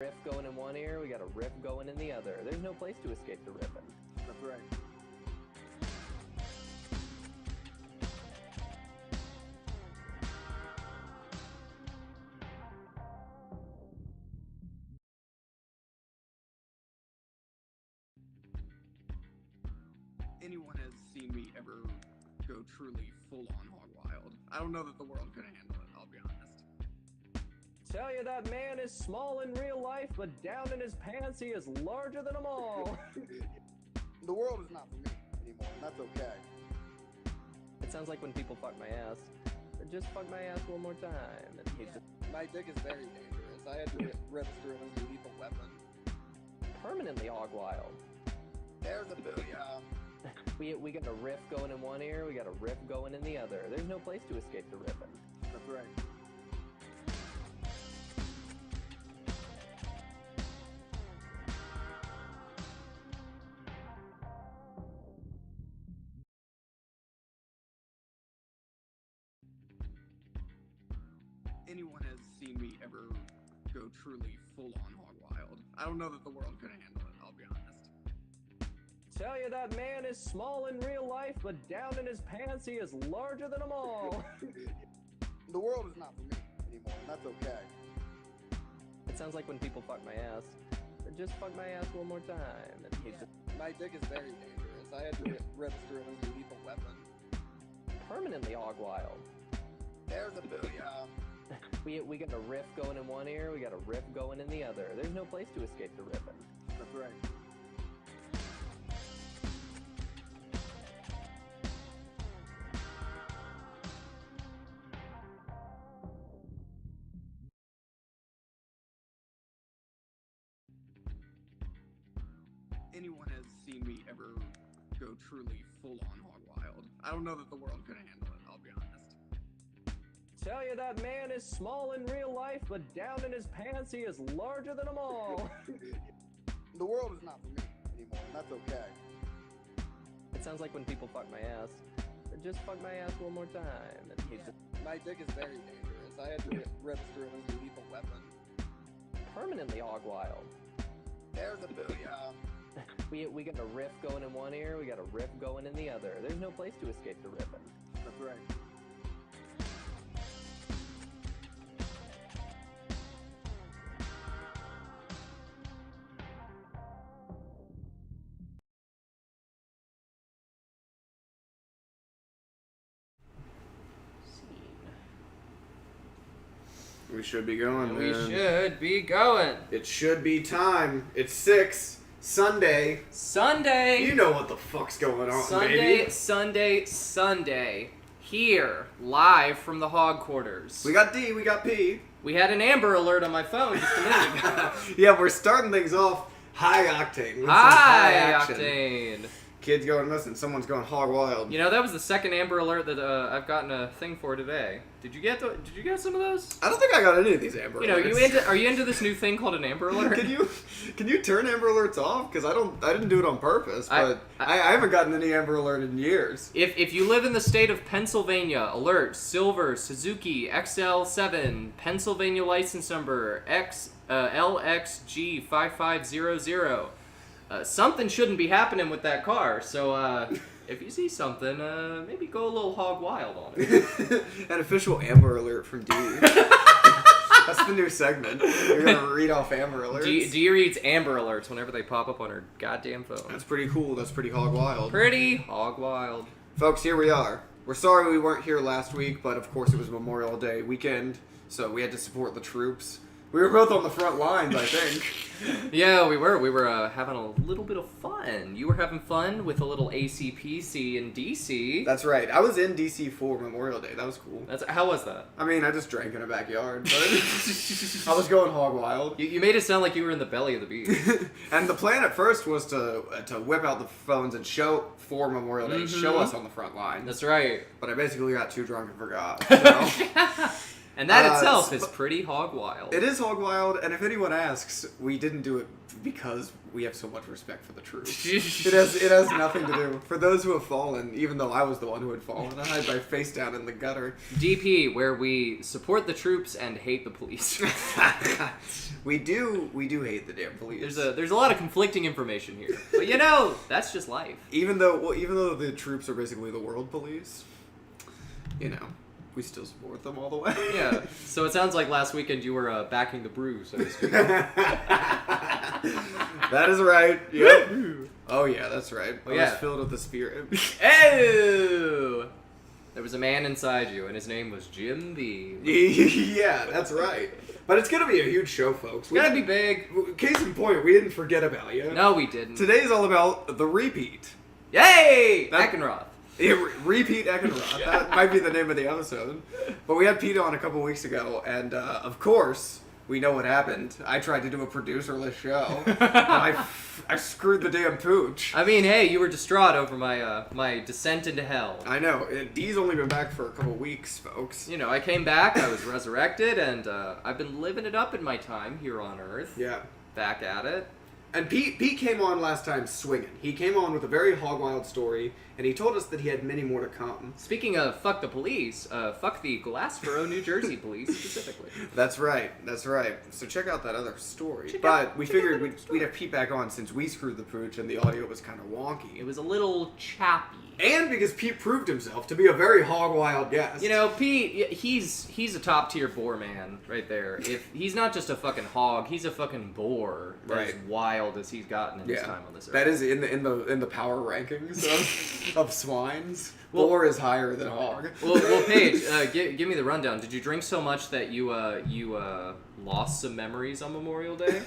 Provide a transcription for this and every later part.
Riff going in one ear, we got a riff going in the other. There's no place to escape the riffing. That's right. Anyone has seen me ever go truly full-on hog wild. I don't know that the world could handle it, I'll be honest. Tell you that man is small in real life, but down in his pants he is larger than them all. The world is not for me anymore, and that's okay. It sounds like when people fuck my ass. Just fuck my ass one more time. And he's just My dick is very dangerous. I had to register it as a lethal weapon. permanently hog wild. There's a booyah. We got a riff going in one ear, we got a riff going in the other. There's no place to escape the riffing. That's right. Anyone has seen me ever go truly full-on hog wild. I don't know that the world could handle it, I'll be honest. Tell you that man is small in real life, but down in his pants he is larger than them all. The world is not for me anymore, and that's okay. It sounds like when people fuck my ass. Just fuck my ass one more time. And he's just My dick is very dangerous. I had to register it as a lethal weapon. permanently hog wild. There's a booyah. We got a riff going in one ear, we got a riff going in the other. There's no place to escape the riffing. That's right. Anyone has seen me ever go truly full-on hog wild. I don't know that the world could handle it, I'll be honest. Tell you that man is small in real life, but down in his pants he is larger than them all. The world is not for me anymore, and that's okay. It sounds like when people fuck my ass. Just fuck my ass one more time. And he's just My dick is very dangerous. I had to register it as a lethal weapon. permanently hog wild. There's a booyah. We got a riff going in one ear, we got a riff going in the other. There's no place to escape the riffing. That's right. We should be going, We man. should be going. It should be time. It's 6 Sunday. Sunday. You know what the fuck's going on, Sunday, baby. Sunday. Here, live from the hog quarters. We got D, we got P. We had an Amber Alert on my phone just a minute ago. Yeah, we're starting things off high octane. With some High action. octane. Kids going missing. Someone's going hog wild. You know, that was the second Amber Alert that I've gotten a thing for today. Did you get some of those? I don't think I got any of these Amber You know, Alerts. are you into this new thing called an Amber Alert? Can you turn Amber Alerts off? Because I didn't do it on purpose, but I haven't gotten any Amber Alert in years. If you live in the state of Pennsylvania, alert, silver, Suzuki, XL7, Pennsylvania license number, LXG5500. Something shouldn't be happening with that car, so if you see something, maybe go a little hog wild on it. An official Amber Alert from D. That's the new segment. You're gonna read off Amber Alerts. D reads Amber Alerts whenever they pop up on her goddamn phone. That's pretty cool. That's pretty hog wild. Pretty hog wild. Folks, here we are. We're sorry we weren't here last week, but of course it was Memorial Day weekend, so we had to support the troops. We were both on the front lines, I think. Yeah, we were. We were having a little bit of fun. You were having fun with a little ACPC in DC. That's right. I was in DC for Memorial Day. That was cool. How was that? I mean, I just drank in a backyard, but I was going hog wild. You made it sound like you were in the belly of the beast. And the plan at first was to whip out the phones and show for Memorial Day, show us on the front line. That's right. But I basically got too drunk and forgot. So. And that itself is pretty hog wild. It is hog wild, and if anyone asks, we didn't do it because we have so much respect for the troops. It has nothing to do. For those who have fallen, even though I was the one who had fallen, I had my face down in the gutter. DP, where we support the troops and hate the police. We do hate the damn police. There's a lot of conflicting information here, but that's just life. Even though the troops are basically the world police, we still support them all the way. Yeah. So it sounds like last weekend you were backing the brew, so to speak. That is right. Yep. Oh yeah, that's right. I was filled with the spirit. Oh! There was a man inside you, and his name was Jim Beam. Yeah, that's right. But it's gonna be a huge show, folks. It's gonna be big. Case in point, we didn't forget about you. No, we didn't. Today's all about the RePete. Yay! Eckenroth. Yeah, RePete Eckenroth. That might be the name of the episode. But we had Pete on a couple weeks ago, and of course, we know what happened. I tried to do a producerless show, and I screwed the damn pooch. I mean, hey, you were distraught over my descent into hell. I know. Dee's only been back for a couple weeks, folks. I came back, I was resurrected, and I've been living it up in my time here on Earth. Yeah. Back at it. And Pete came on last time swinging. He came on with a very hog wild story, and he told us that he had many more to come. Speaking of fuck the police, fuck the Glassboro, New Jersey police specifically. That's right. So check out that other story. We figured we'd have Pete back on since we screwed the pooch and the audio was kind of wonky. It was a little choppy. And because Pete proved himself to be a very hog wild guest. Pete, he's a top tier boar man right there. If he's not just a fucking hog, he's a fucking boar. As wild as he's gotten in his time on this earth. That is in the power rankings of swines. Boar is higher than hog. Well, Paige, give me the rundown. Did you drink so much that you lost some memories on Memorial Day?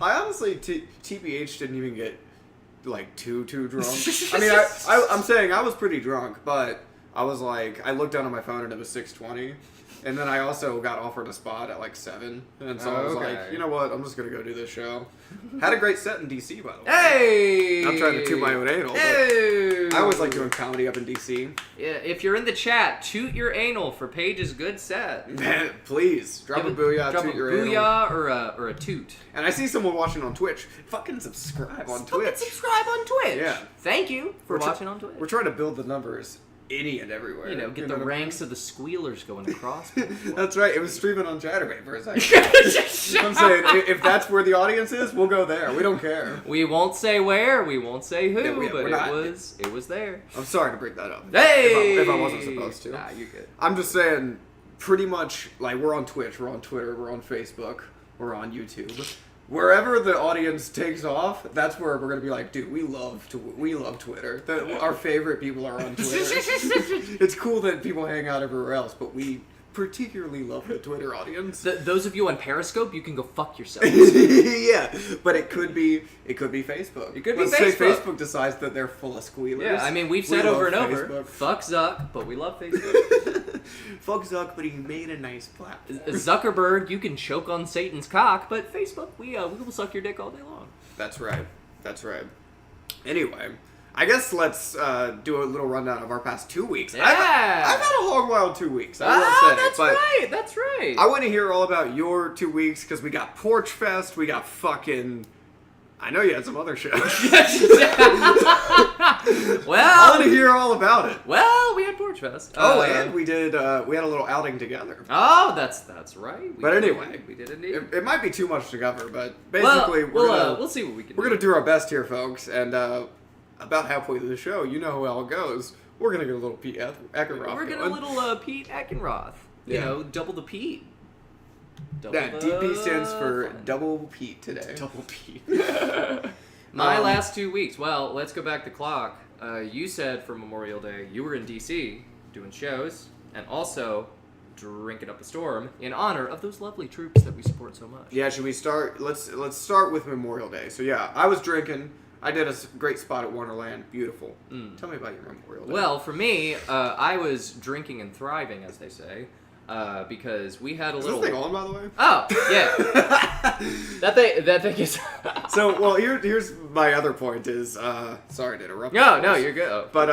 I honestly, TBH didn't even get too drunk. I mean, I'm saying I was pretty drunk, but I was I looked down on my phone and it was 6:20, and then I also got offered a spot at 7, and so I was like, you know what, I'm just gonna go do this show. Had a great set in DC, by the way. Hey! I'm trying to toot my own anal. Hey! I always like doing comedy up in DC. Yeah, if you're in the chat, toot your anal for Paige's good set. Please drop a booyah, toot your anal. Booyah or a toot. And I see someone watching on Twitch. Fucking subscribe on Twitch. Fucking subscribe on Twitch. Yeah. Thank you for watching on Twitch. We're trying to build the numbers any and everywhere. Get the ranks of the squealers going across. That's right. It was streaming on Chatterbait for a second. I'm saying, if that's where the audience is, we'll go there. We don't care. We won't say where, we won't say who, Yeah, but it was there. I'm sorry to bring that up. Hey! If I wasn't supposed to. Nah, you're good. I'm just saying, pretty much, we're on Twitch, we're on Twitter, we're on Facebook, we're on YouTube. Wherever the audience takes off, that's where we're gonna be dude, we love Twitter. Our favorite people are on Twitter. It's cool that people hang out everywhere else, but we particularly love the Twitter audience. Those of you on Periscope, you can go fuck yourselves. Yeah, but it could be Facebook. It could be Let's say Facebook. Facebook decides that they're full of squealers. Yeah, I mean, we've said over and over, Facebook. fuck Zuck, but we love Facebook. Fuck Zuck, but he made a nice platform. Zuckerberg, you can choke on Satan's cock, but Facebook, we will suck your dick all day long. That's right. Anyway, I guess let's do a little rundown of our past 2 weeks. Yeah. I've had a hog wild 2 weeks. I will say, that's right. I want to hear all about your 2 weeks because we got Porch Fest, we got fucking. I know you had some other shows. Well, I want to hear all about it. Well, we had Porch Fest. And we did. We had a little outing together. Oh, that's right. But anyway, we did indeed. It might be too much to cover, but basically, we'll see what we can. We're gonna do our best here, folks, and about halfway through the show, you know how it goes. We're gonna get a little Pete Eckenroth. We're gonna a little Pete Eckenroth. Yeah. Double the Pete. DP stands for Double Pete today. Double Pete. My last 2 weeks. Well, let's go back the clock. You said for Memorial Day you were in DC doing shows and also drinking up a storm in honor of those lovely troops that we support so much. Yeah, should we start? Let's start with Memorial Day. So yeah, I was drinking. I did a great spot at Wonderland. Beautiful. Tell me about your Memorial Day. Well, for me, I was drinking and thriving, as they say. Because we had a little. Is this thing on, by the way? Oh, yeah. that thing is. So, well, here's my other point is, sorry to interrupt. No, you're good. But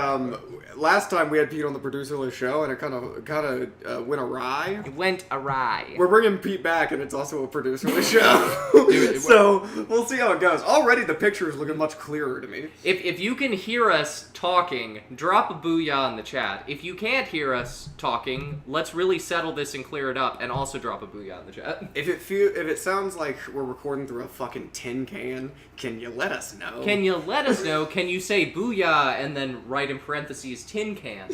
last time we had Pete on the producerless show, and it kind of went awry. It went awry. We're bringing Pete back, and it's also a producerless show. Dude, so we'll see how it goes. Already the picture is looking much clearer to me. If you can hear us talking, drop a booyah in the chat. If you can't hear us talking, let's really settle this and clear it up, and also drop a booyah in the chat. If it sounds like we're recording through a fucking tin can, can you let us know? Can you let us know? Can you say booyah and then write in parentheses tin can?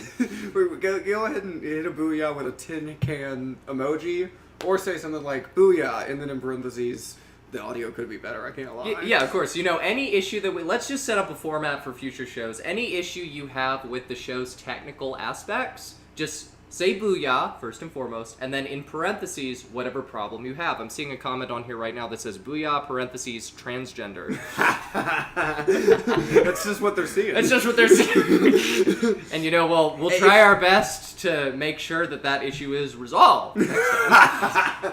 Go ahead and hit a booyah with a tin can emoji, or say something like booyah, and then in parentheses, the audio could be better, I can't lie. Yeah, of course. You know, any issue that let's just set up a format for future shows. Any issue you have with the show's technical aspects, just say booyah, first and foremost, and then in parentheses, whatever problem you have. I'm seeing a comment on here right now that says booyah, parentheses, transgender. That's just what they're seeing. That's just what they're seeing. And you know, we'll try our best to make sure that issue is resolved next time.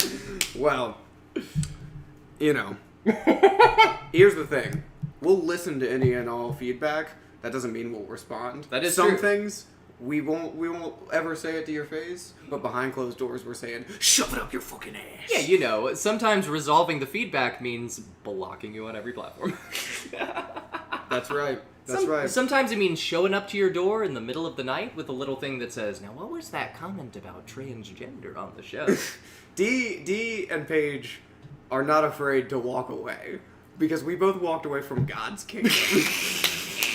Well, you know, here's the thing. We'll listen to any and all feedback. That doesn't mean we'll respond. That is Some true. things we won't ever say it to your face, but behind closed doors we're saying, shove it up your fucking ass. Yeah, you know, sometimes resolving the feedback means blocking you on every platform. That's right. That's right. Sometimes it means showing up to your door in the middle of the night with a little thing that says, now what was that comment about transgender on the show? Dee and Paige are not afraid to walk away, because we both walked away from God's kingdom.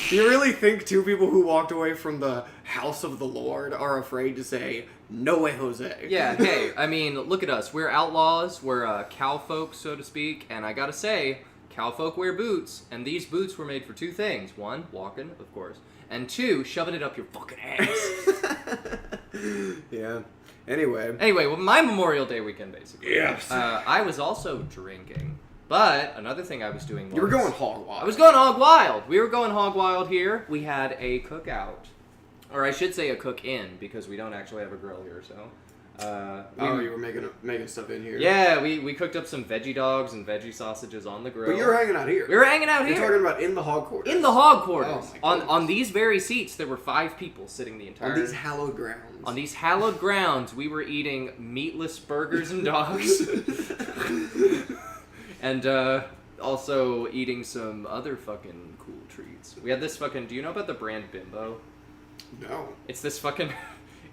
Do you really think two people who walked away from the house of the Lord are afraid to say, no way, Jose? Yeah, hey, I mean, look at us. We're outlaws. We're cow folk, so to speak. And I gotta say, cow folk wear boots. And these boots were made for two things. One, walking, of course. And two, shoving it up your fucking ass. Yeah. Anyway, well, my Memorial Day weekend, basically. Yes. I was also drinking. But another thing I was doing was... You were going hog wild. I was going hog wild. We were going hog wild here. We had a cookout. Or I should say a cook-in, because we don't actually have a grill here, so... you were making stuff in here. Yeah, we cooked up some veggie dogs and veggie sausages on the grill. But you were hanging out here. We were hanging out here. You're talking about in the hog quarters. In the hog quarters. Oh, on these very seats, there were 5 people sitting the entire... On these hallowed grounds. On these hallowed grounds, we were eating meatless burgers and dogs. And, also eating some other fucking cool treats. We had this fucking... Do you know about the brand Bimbo? No. It's this fucking...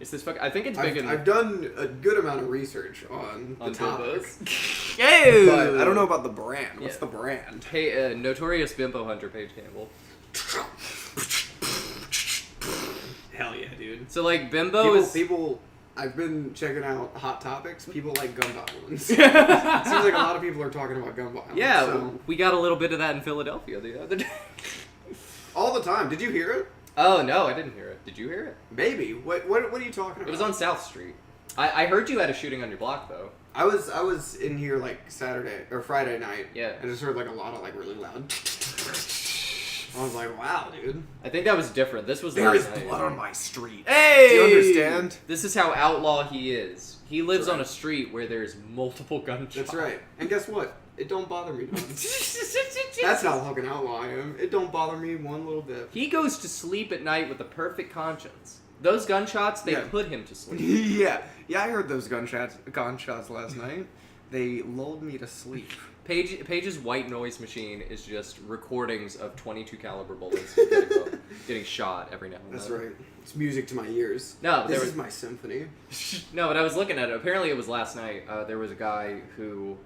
I think it's big in... I've done a good amount of research on the topic. Ew! But I don't know about the brand. What's the brand? Hey, notorious bimbo hunter Paige Campbell. Hell yeah, dude. So, like, Bimbo is... People... I've been checking out Hot Topics. People like gun violence. It seems like a lot of people are talking about gun violence. Yeah, so. We got a little bit of that in Philadelphia the other day. All the time. Did you hear it? Oh, no, I didn't hear it. Did you hear it? Maybe. What are you talking about? It was on South Street. I heard you had a shooting on your block, though. I was in here, like, Saturday, or Friday night. Yeah. And just heard, like, a lot of, like, really loud... I was like, wow, dude. I think that was different. This was There is last night. blood on my street. Hey! Do you understand? This is how outlaw he is. He lives on a street where there's multiple gunshots. That's right. And guess what? It don't bother me, dog. That's how fucking outlaw I am. It don't bother me one little bit. He goes to sleep at night with a perfect conscience. Those gunshots, they put him to sleep. Yeah, I heard those gunshots last night. They lulled me to sleep. Paige's white noise machine is just recordings of .22 caliber bullets getting shot every now and then. That's right. It's music to my ears. No, this is my symphony. No, but I was looking at it. Apparently, it was last night. There was a guy who,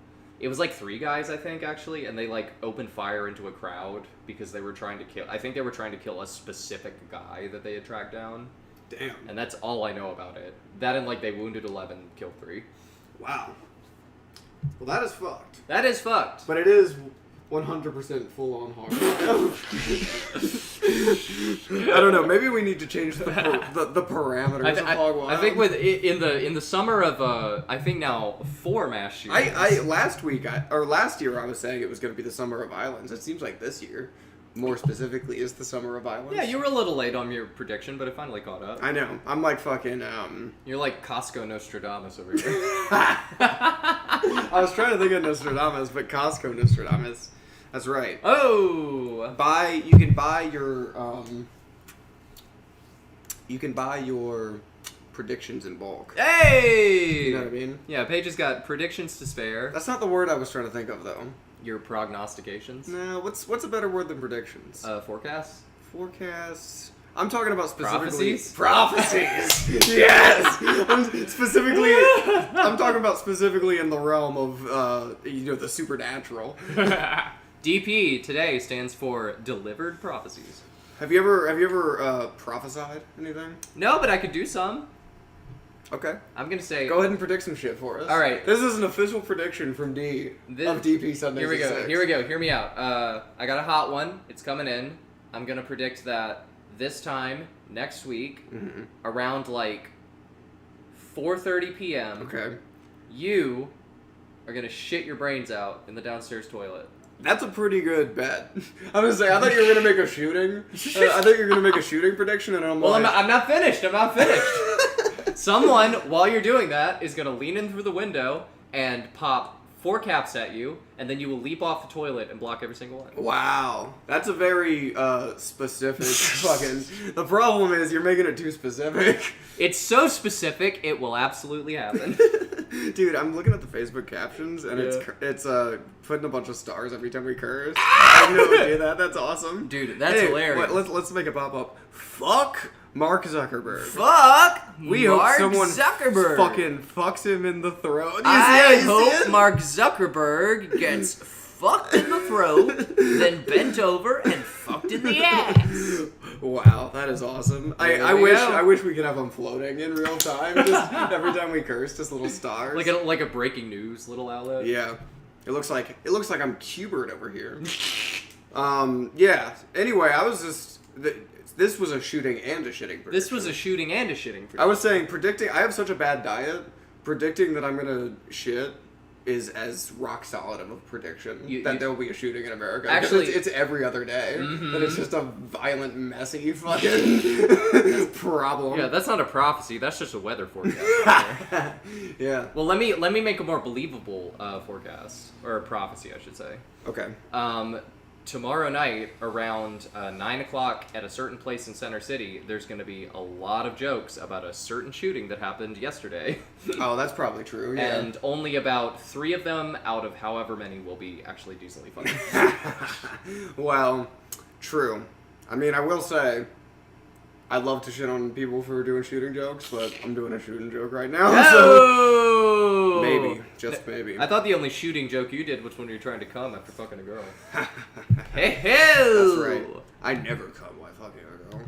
it was like 3 guys, I think, actually, and they like opened fire into a crowd because they were trying to kill. I think they were trying to kill a specific guy that they had tracked down. Damn. And that's all I know about it. That and like they wounded 11, killed 3. Wow. Well, that is fucked. That is fucked. But it is 100% full on hard. I don't know. Maybe we need to change the parameters of Hog Wild. I think in the summer of I think now 4 mass shootings. Last year I was saying it was going to be the summer of violence. It seems like this year, more specifically, is the summer of violence. Yeah, you were a little late on your prediction, but it finally caught up. I know. I'm like fucking. You're like Costco Nostradamus over here. I was trying to think of Nostradamus, but Costco Nostradamus. That's right. Oh! You can buy your predictions in bulk. Hey! You know what I mean? Yeah, Paige has got predictions to spare. That's not the word I was trying to think of, though. Your prognostications? No, what's a better word than predictions? Forecasts? Forecasts. I'm talking about specifically Prophecies? Yes. I'm talking about specifically in the realm of the supernatural. DP today stands for Delivered Prophecies. Have you ever prophesied anything? No, but I could do some. Okay. I'm gonna say. Go ahead and predict some shit for us. All right. This is an official prediction from D of DP Sunday. Here we go. Here we go. Hear me out. I got a hot one. It's coming in. I'm gonna predict that this time next week, around like 4:30 p.m. Okay. You are gonna shit your brains out in the downstairs toilet. That's a pretty good bet. I was gonna say, I thought you were gonna make a shooting. I thought you were gonna make a shooting prediction, and I'm like, I'm not finished. I'm not finished. Someone, while you're doing that, is gonna lean in through the window and pop 4 caps at you, and then you will leap off the toilet and block every single one. Wow, that's a very specific fucking. The problem is you're making it too specific. It's so specific, it will absolutely happen. Dude, I'm looking at the Facebook captions, and it's putting a bunch of stars every time we curse. Ah! I didn't know we do that. That's awesome. Dude, that's hilarious. Let's make it pop up. Fuck Mark Zuckerberg. Fuck We Mark hope someone Zuckerberg. fucking fucks him in the throat. I hope Mark Zuckerberg gets fucked in the throat, then bent over and fucked in the ass. Wow, that is awesome. I go. wish we could have them floating in real time. Just every time we curse, just little stars. Like a breaking news little outlet. Yeah. It looks like I'm Cubert over here. Yeah. Anyway, I was just this was a shooting and a shitting prediction. This was a shooting and a shitting prediction. I was saying I have such a bad diet, predicting that I'm gonna shit is as rock solid of a prediction that there will be a shooting in America. Actually, it's every other day. That it's just a violent, messy fucking problem. Yeah, that's not a prophecy. That's just a weather forecast. Yeah. Well, let me make a more believable forecast, or a prophecy, I should say. Okay. Tomorrow night, around 9 o'clock at a certain place in Center City, there's going to be a lot of jokes about a certain shooting that happened yesterday. Oh, that's probably true, yeah. And only about 3 of them out of however many will be actually decently funny. Well, true. I mean, I will say, I'd love to shit on people for doing shooting jokes, but I'm doing a shooting joke right now, so maybe, just maybe. I thought the only shooting joke you did was when you were trying to come after fucking a girl. Hey, That's right. I never come while fucking a girl.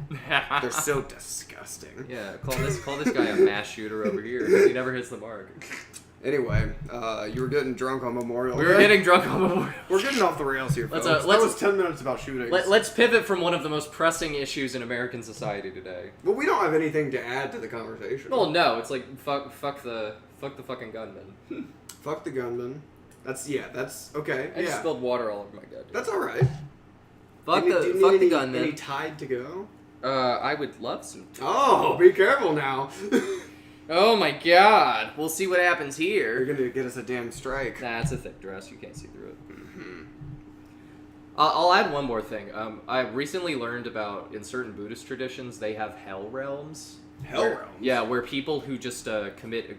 They're so disgusting. Yeah, call this guy a mass shooter over here, because he never hits the mark. Anyway, you were getting drunk on Memorial Day. We were getting drunk on Memorial Day. We're getting off the rails here, folks. That was 10 minutes about shootings. Let's pivot from one of the most pressing issues in American society today. Well, we don't have anything to add to the conversation. Well, no, it's like fuck the fucking gunman. Fuck the gunman. That's okay. I just spilled water all over my goddamn. That's all right. Fuck the gunman. Any Tide to go? I would love some. Oh, be careful now. Oh my god. We'll see what happens You're here. gonna get us a damn strike. Nah, it's a thick dress. You can't see through it. I'll add one more thing. I recently learned about, in certain Buddhist traditions, they have hell realms. Hell realms? Yeah, where people who just accumulate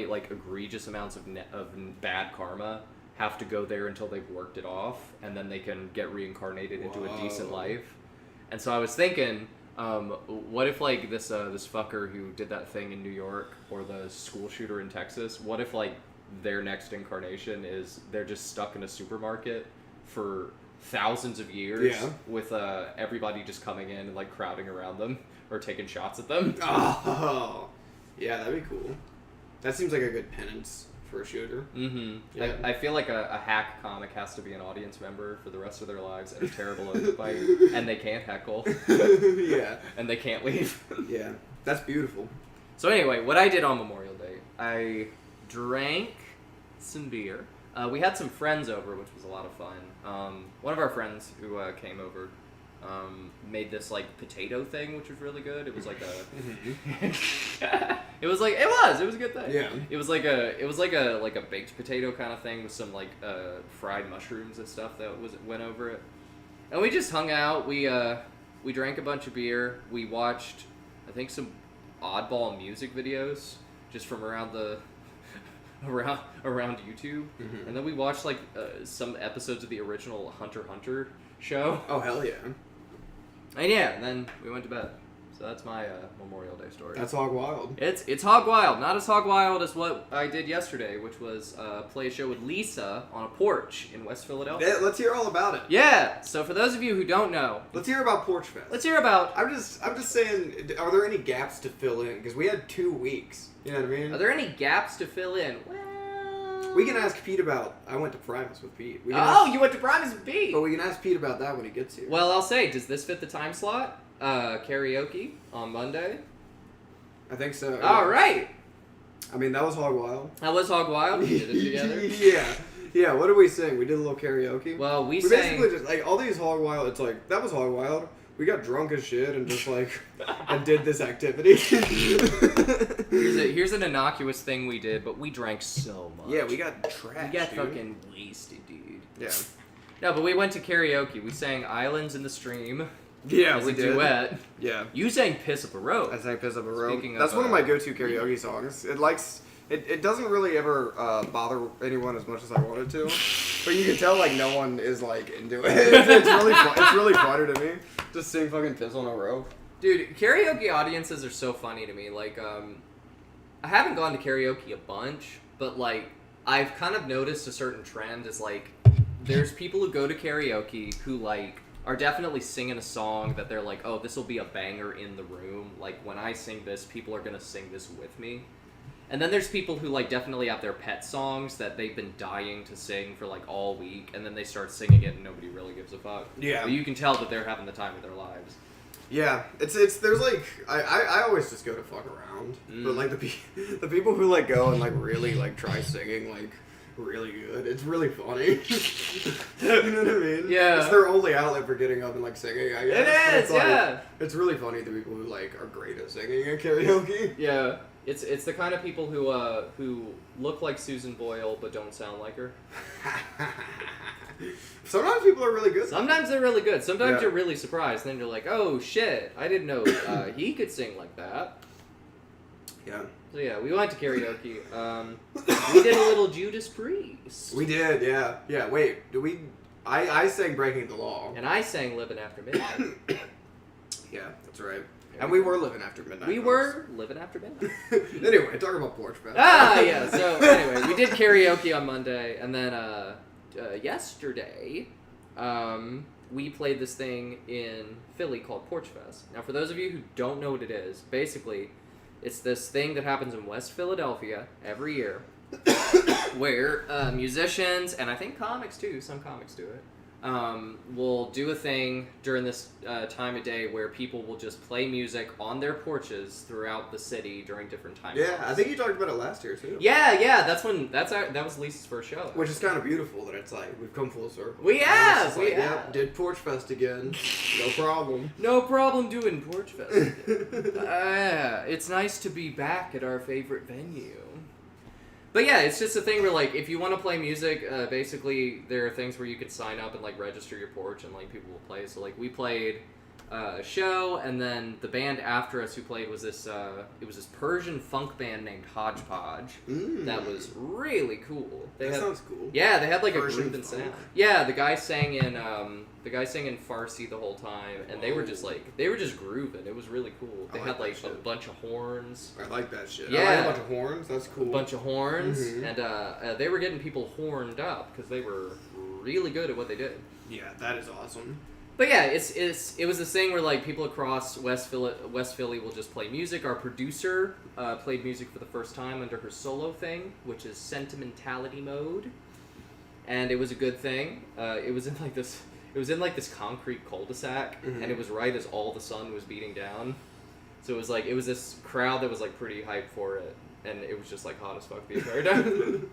like egregious amounts of bad karma have to go there until they've worked it off, and then they can get reincarnated into a decent life. And so I was thinking, what if like this fucker who did that thing in New York, or the school shooter in Texas, what if like their next incarnation is they're just stuck in a supermarket for thousands of years with everybody just coming in and like crowding around them or taking shots at them? Oh, yeah, that'd be cool. That seems like a good penance for a shooter. Yeah. I feel like a hack comic has to be an audience member for the rest of their lives and terrible at the fight, and they can't heckle. Yeah. And they can't leave. Yeah, that's beautiful. So anyway, what I did on Memorial Day, I drank some beer. We had some friends over, which was a lot of fun. One of our friends who came over made this like potato thing, which was really good. It was like a, it was a good thing. Yeah. It was like a baked potato kind of thing with some like fried mushrooms and stuff that went over it. And we just hung out. We drank a bunch of beer. We watched, I think, some oddball music videos just from around YouTube, and then we watched like some episodes of the original Hunter x Hunter show. Oh hell yeah! And then we went to bed. So that's my Memorial Day story. That's Hog Wild. It's Hog Wild, not as Hog Wild as what I did yesterday, which was play a show with Lisa on a porch in West Philadelphia. Yeah, let's hear all about it. Yeah. So for those of you who don't know, let's hear about Porch Fest. Let's hear about. I'm just saying, are there any gaps to fill in? Because we had 2 weeks. You know what I mean? Are there any gaps to fill in? Well, we can ask Pete about. I went to Primus with Pete. You went to Primus with Pete. But we can ask Pete about that when he gets here. Well, I'll say, does this fit the time slot? Karaoke on Monday. I think so. Yeah. All right. I mean, that was Hog Wild. That was Hog Wild. We did it together. Yeah. What did we sing? We did a little karaoke. Well, we sang... basically just like all these Hog Wild. It's like that was Hog Wild. We got drunk as shit and just like and did this activity. Here's an innocuous thing we did, but we drank so much. Yeah, we got trashed. We got fucking wasted, dude. Yeah. No, but we went to karaoke. We sang "Islands in the Stream." Yeah, as we a did. Duet. Yeah. You sang "Piss Up a Road." I sang "Piss Up a Road." Speaking That's of, one of my go-to karaoke songs. It doesn't really ever bother anyone as much as I want it to, but you can tell like no one is like into it. It's really fun. It's really funny to me. Just sing fucking "Piss on a Rope." Dude, karaoke audiences are so funny to me. Like, I haven't gone to karaoke a bunch, but like I've kind of noticed a certain trend is like there's people who go to karaoke who like are definitely singing a song that they're like, oh, this will be a banger in the room. Like when I sing this, people are gonna sing this with me. And then there's people who like definitely have their pet songs that they've been dying to sing for like all week, and then they start singing it and nobody really gives a fuck. Yeah. But you can tell that they're having the time of their lives. Yeah, there's like I always just go to fuck around, but like the people who like go and like really like try singing like really good, it's really funny. You know what I mean? Yeah. It's their only outlet for getting up and like singing. I guess. It is, It's, like, yeah. It's really funny the people who like are great at singing at karaoke. Yeah. It's the kind of people who look like Susan Boyle but don't sound like her. Sometimes people are really good. Sometimes they're really good. Sometimes Yeah. you're really surprised. Then you're like, oh shit, I didn't know he could sing like that. Yeah. So yeah, we went to karaoke. We did a little Judas Priest. We did, yeah. Yeah, wait, do we... I sang Breaking the Law. And I sang Living After Midnight. Yeah, that's right. And we were living after midnight. We were living after midnight. Anyway, talking about Porch Fest. Yeah. So anyway, we did karaoke on Monday, and then yesterday, we played this thing in Philly called Porch Fest. Now, for those of you who don't know what it is, basically, it's this thing that happens in West Philadelphia every year, where musicians and I think comics too. Some comics do it. Will do a thing during this time of day where people will just play music on their porches throughout the city during different times. Yeah, I think you talked about it last year too. Yeah, that was Lisa's first show. Which is kind of beautiful that it's like we've come full circle. We have. Yep, did Porch Fest again. No problem. No problem doing Porch Fest. It's nice to be back at our favorite venue. But yeah, it's just a thing where, like, if you want to play music, basically, there are things where you could sign up and, like, register your porch and, like, people will play. So, like, we played a show, and then the band after us who played was this, it was this Persian funk band named Hodgepodge. That was really cool. That sounds cool. Yeah, they had, like, Persian a group and funk. sound. Yeah, the guy sang in Farsi the whole time, and they were just grooving. It was really cool. They had, like, a bunch of horns. I like that shit. Yeah. I like a bunch of horns. That's cool. A bunch of horns, and they were getting people horned up because they were really good at what they did. Yeah, that is awesome. But yeah, it was this thing where like people across West Philly will just play music. Our producer played music for the first time under her solo thing, which is Sentimentality Mode, and it was a good thing. It was in like this concrete cul-de-sac, and it was right as all the sun was beating down. So it was this crowd that was like pretty hyped for it, and it was just like hot as fuck the entire time.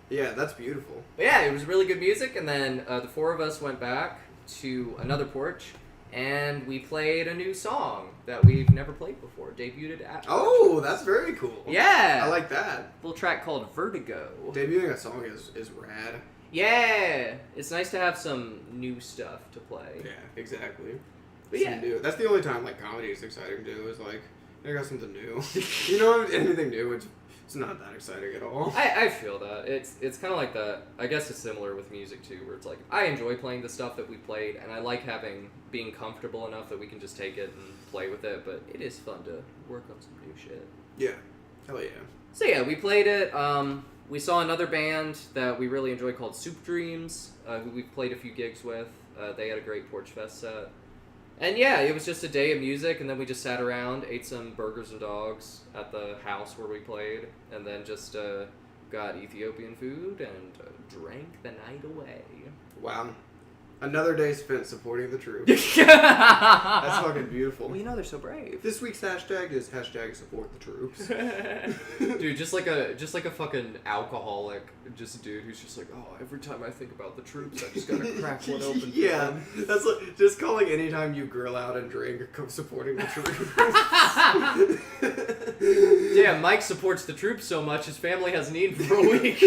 Yeah, that's beautiful. But yeah, it was really good music, and then the four of us went back to another porch, and we played a new song that we've never played before. Debuted at Oh, that's very cool. Yeah! I like that. Little track called Vertigo. Debuting a song is rad. Yeah! It's nice to have some new stuff to play. Yeah, exactly. But yeah. New. That's the only time like comedy is exciting too. Is like I got something new. You know, anything new, it's not that exciting at all. I feel that. It's kind of like that. I guess it's similar with music too, where it's like I enjoy playing the stuff that we played, and I like being comfortable enough that we can just take it and play with it. But it is fun to work on some new shit. Yeah, hell yeah. So yeah, we played it. We saw another band that we really enjoy called Soup Dreams, who we've played a few gigs with. They had a great Porch Fest set. And yeah, it was just a day of music, and then we just sat around, ate some burgers and dogs at the house where we played, and then just got Ethiopian food and drank the night away. Wow. Another day spent supporting the troops. That's fucking beautiful. Well, you know they're so brave. This week's hashtag is hashtag support the troops. Dude, just like a fucking alcoholic, just a dude who's just like, oh, every time I think about the troops, I just gotta crack one open. Yeah, that's like just calling anytime you grill out and drink supporting the troops. Damn, Mike supports the troops so much his family hasn't eaten for a week.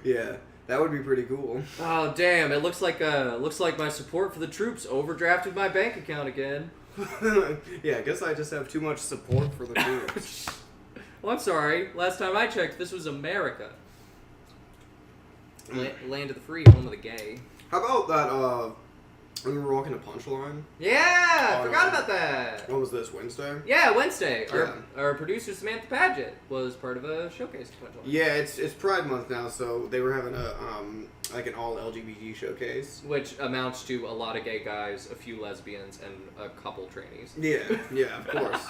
Yeah. That would be pretty cool. Oh damn! It looks like my support for the troops overdrafted my bank account again. Yeah, I guess I just have too much support for the troops. Well, I'm sorry. Last time I checked, this was America. Land of the free, home of the gay. How about that? When we were walking to Punchline. Yeah, forgot about that. What was this, Wednesday? Yeah, Wednesday. Yeah. Our producer Samantha Paget was part of a showcase to Punchline. Yeah, it's Pride Month now, so they were having a like an all LGBT showcase, which amounts to a lot of gay guys, a few lesbians, and a couple trannies. Yeah, of course.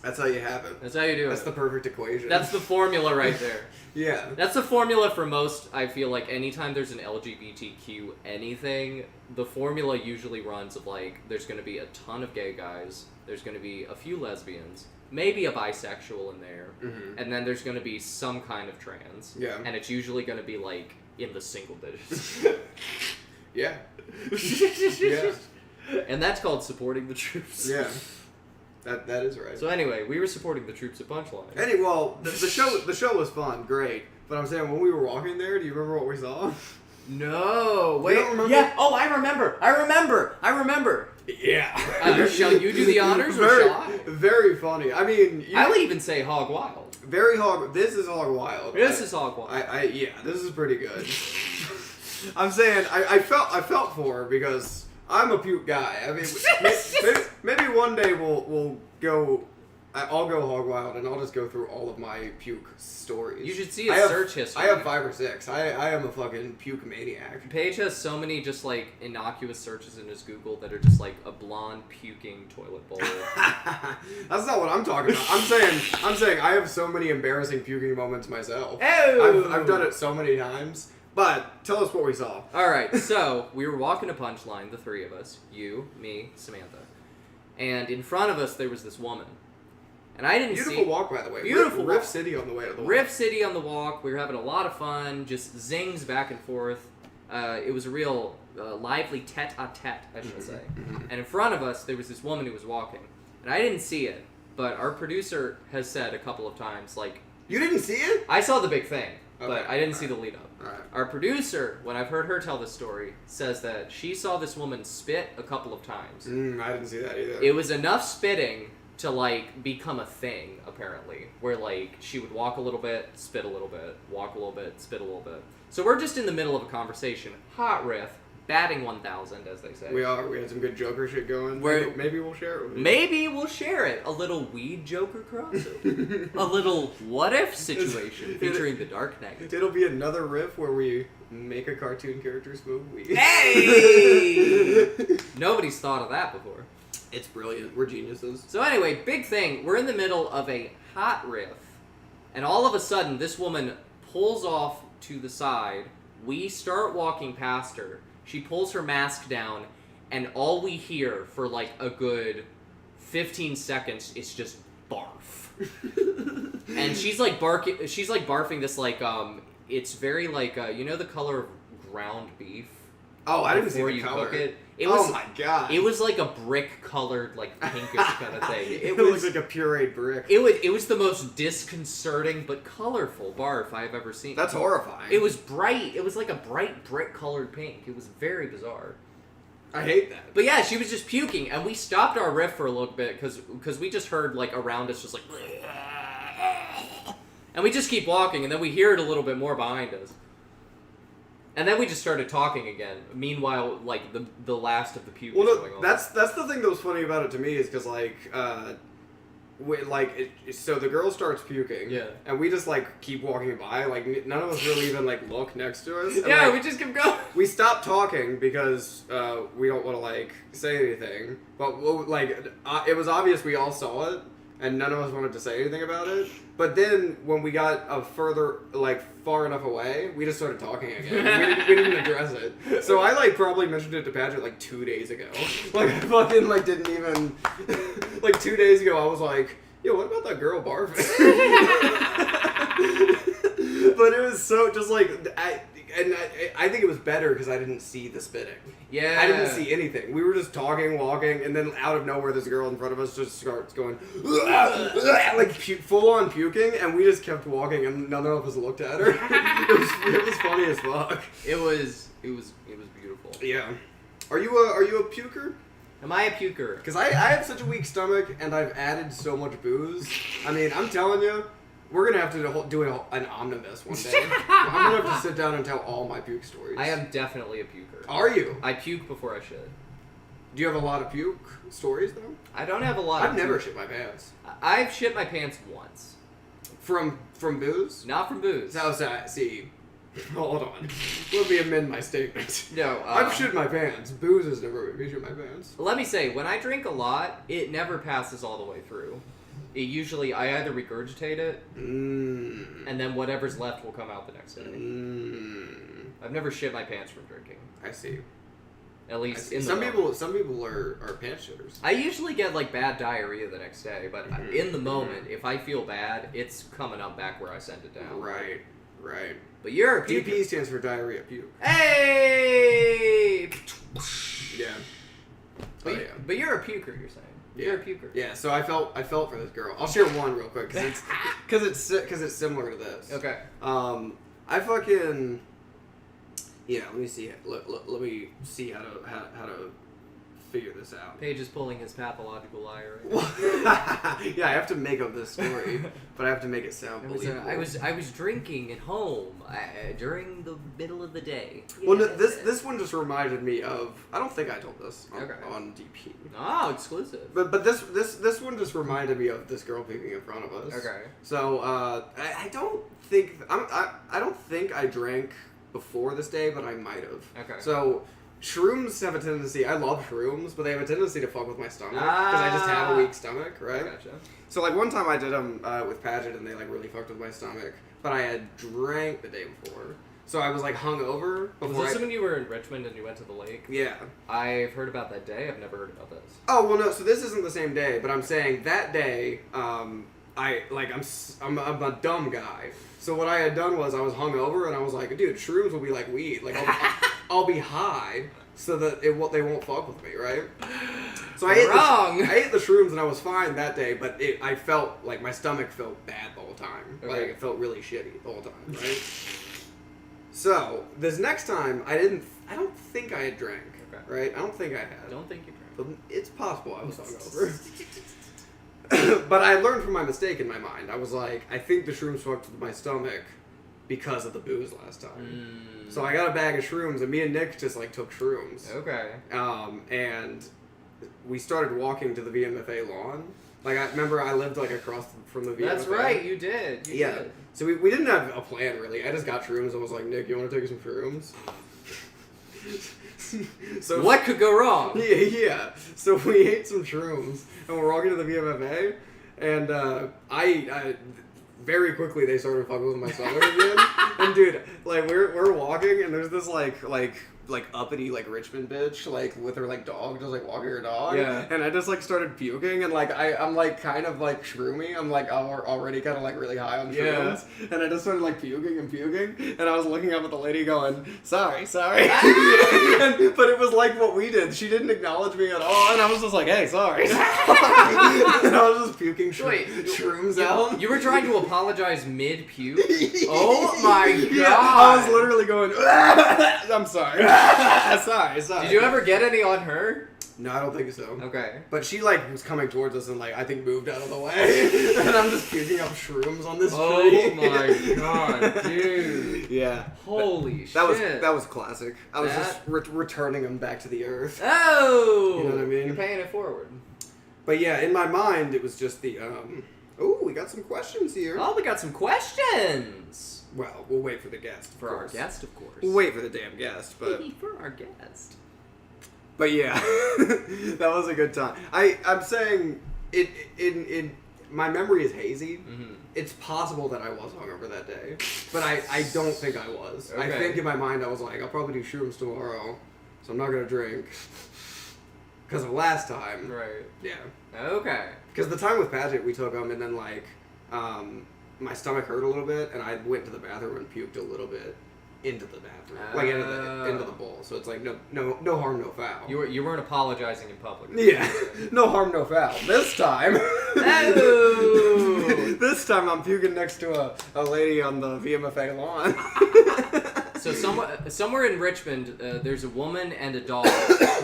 That's how you have it. That's how you do it. That's the perfect equation. That's the formula right there. Yeah. That's the formula for most, I feel like, anytime there's an LGBTQ anything, the formula usually runs of, like, there's going to be a ton of gay guys, there's going to be a few lesbians, maybe a bisexual in there, and then there's going to be some kind of trans. Yeah. And it's usually going to be, like, in the single digits. Yeah. Yeah. And that's called supporting the troops. Yeah. That is right. So anyway, we were supporting the troops at Punchline. Well, the show was fun, great. But I'm saying, when we were walking there, do you remember what we saw? No, wait. You don't remember? Yeah. Oh, I remember. Yeah. Shall you do the honors, or shall I? Very funny. I mean, I would even say Hog Wild. This is Hog Wild. This is Hog Wild. Yeah, this is pretty good. I'm saying, I felt for her because I'm a puke guy. I mean, maybe one day we'll go. I'll go Hog Wild and I'll just go through all of my puke stories. You should see his search history. I have 5 or 6. I am a fucking puke maniac. Paige has so many just like innocuous searches in his Google that are just like a blonde puking toilet bowl. That's not what I'm talking about. I'm saying I have so many embarrassing puking moments myself. Oh! I've done it so many times. But tell us what we saw. All right, so we were walking to Punchline, the three of us, you, me, Samantha, and in front of us there was this woman. And I didn't Beautiful walk, by the way. Beautiful Riff walk. City on the way to the walk. Riff City on the walk. We were having a lot of fun, just zings back and forth. It was a real lively tete-a-tete, I should say. And in front of us, there was this woman who was walking. And I didn't see it, but our producer has said a couple of times, like... You didn't see it? I saw the big thing, okay. but I didn't see the lead-up. Right. Our producer, when I've heard her tell this story, says that she saw this woman spit a couple of times. I didn't see that either. It was enough spitting to, like, become a thing, apparently. Where, like, she would walk a little bit, spit a little bit, walk a little bit, spit a little bit. So we're just in the middle of a conversation. Hot riff. Batting 1,000, as they say. We are. We had some good Joker shit going. Maybe we'll share it with you. Maybe we'll share it. A little weed Joker crossover. A little what-if situation featuring the Dark Knight. It'll be another riff where we make a cartoon character smoke weed. Hey! Nobody's thought of that before. It's brilliant. We're geniuses. So anyway, big thing. We're in the middle of a hot riff, and all of a sudden, this woman pulls off to the side. We start walking past her. She pulls her mask down, and all we hear for like a good 15 seconds is just barf. And she's like barking. She's like barfing this like it's very like you know the color of ground beef. Oh, I didn't see before the you color. cook it. It was, oh my god! It was like a brick-colored, like pinkish kind of thing. It looks like a pureed brick. It was the most disconcerting but colorful barf I've ever seen. That's horrifying. It was bright. It was like a bright brick-colored pink. It was very bizarre. I hate that. But yeah, she was just puking, and we stopped our riff for a little bit because we just heard like around us just like, and we just keep walking, and then we hear it a little bit more behind us. And then we just started talking again. Meanwhile, like the last of the puke was going on. That's the thing that was funny about it to me is because so the girl starts puking. Yeah. And we just like keep walking by. Like none of us really even like look next to us. And, yeah, like, we just kept going. we stopped talking because we don't want to like say anything. But it was obvious we all saw it, and none of us wanted to say anything about it. But then when we got far enough away, we just started talking again. we didn't address it. So I like probably mentioned it to Patrick like 2 days ago. Like I fucking like didn't even like 2 days ago I was like, yo, what about that girl barfing? But it was so just like I think it was better because I didn't see the spitting. Yeah. I didn't see anything. We were just talking, walking, and then out of nowhere, this girl in front of us just starts going, like full on puking, and we just kept walking, and none of us looked at her. It was funny as fuck. It was beautiful. Yeah. Are you a puker? Am I a puker? Because I have such a weak stomach, and I've added so much booze. I mean, I'm telling you. We're going to have to do an omnibus one day. I'm going to have to sit down and tell all my puke stories. I am definitely a puker. Are you? I puke before I should. Do you have a lot of puke stories, though? I don't have a lot I've never shit my pants. I've shit my pants once. From booze? Not from booze. How's that? See, hold on. Let me amend my statement. No. I've shit my pants. Booze has never made me shit my pants. Let me say, when I drink a lot, it never passes all the way through. It usually, I either regurgitate it, and then whatever's left will come out the next day. I've never shit my pants from drinking. I see. At least in the some moment. people are pants shitters. I usually get like bad diarrhea the next day, but in the moment, if I feel bad, it's coming up back where I sent it down. Right. But you're a puker. DP stands for diarrhea puke. Hey! Yeah. But you're a puker, you're saying. Yeah. You're a puker. Yeah, so I felt for this girl. I'll share one real quick because it's similar to this. Okay. I fucking let me see. Let me see how to figure this out. Paige is pulling his pathological liar. Right? Yeah, I have to make up this story, but I have to make it sound believable. I was drinking at home during the middle of the day. Well, no, this one just reminded me of. I don't think I told this on DP. Oh, exclusive. But this one just reminded me of this girl peeking in front of us. Okay. So I don't think I don't think I drank before this day, but I might have. Okay. So. Shrooms have a tendency, I love shrooms, but they have a tendency to fuck with my stomach, because I just have a weak stomach, right? Gotcha. So, like, one time I did them with Paget, and they, like, really fucked with my stomach, but I had drank the day before. So I was, like, hungover before Was this when you were in Richmond and you went to the lake? Yeah. I've heard about that day, I've never heard about this. Oh, well, no, so this isn't the same day, but I'm saying that day, I'm a dumb guy. So what I had done was I was hungover, and I was like, dude, shrooms will be like weed. Like, I'll be high so that they won't fuck with me, right? So I ate the shrooms and I was fine that day, but I felt like my stomach felt bad the whole time. Okay. Like it felt really shitty the whole time, right? So this next time I don't think I had drank, right? I don't think I had. I don't think you drank. But it's possible I was hungover. But I learned from my mistake in my mind. I was like, I think the shrooms fucked with my stomach because of the booze last time. So I got a bag of shrooms, and me and Nick just like took shrooms. Okay. And we started walking to the VMFA lawn. Like I remember, I lived like across from the VMFA. That's right, you did. You did. So we didn't have a plan really. I just got shrooms and was like, Nick, you want to take some shrooms? So what could go wrong? Yeah. So we ate some shrooms, and we're walking to the VMFA, and I very quickly they started fucking with my stomach again. And dude, like we're walking, and there's this like like uppity like Richmond bitch like with her like dog just like walking her dog. Yeah. And I just like started puking and like I'm like kind of like shroomy. I'm like already kind of like really high on shrooms. Yeah. And I just started like puking and I was looking up at the lady going, sorry. But it was like what we did. She didn't acknowledge me at all, and I was just like, hey, sorry. And I was just puking shrooms out. You were trying to apologize mid-puke? Oh my god. Yeah, I was literally going, I'm sorry. sorry. Did you ever get any on her? No, I don't think so. Okay. But she, like, was coming towards us and, like, I think moved out of the way. And I'm just puking up shrooms on this tree. Oh my god, dude. Yeah. Holy shit. That was classic. I was just returning them back to the earth. Oh! You know what I mean? You're paying it forward. But yeah, in my mind, it was just the, oh, we got some questions here. Oh, we got some questions! Well, we'll wait for the guest, For our guest, of course. We'll wait for the damn guest, but... For our guest. But yeah, that was a good time. I'm saying, my memory is hazy. Mm-hmm. It's possible that I was hungover that day, but I don't think I was. Okay. I think in my mind I was like, I'll probably do shrooms tomorrow, so I'm not going to drink. Because of last time. Right. Yeah. Okay. Because the time with Paget, we took them, and then, like, my stomach hurt a little bit, and I went to the bathroom and puked a little bit into the bathroom. Like, into the bowl. So it's like, no harm, no foul. You weren't apologizing in public. Yeah. No harm, no foul. This time... Oh. This time I'm puking next to a lady on the VMFA lawn. So somewhere in Richmond, there's a woman and a dog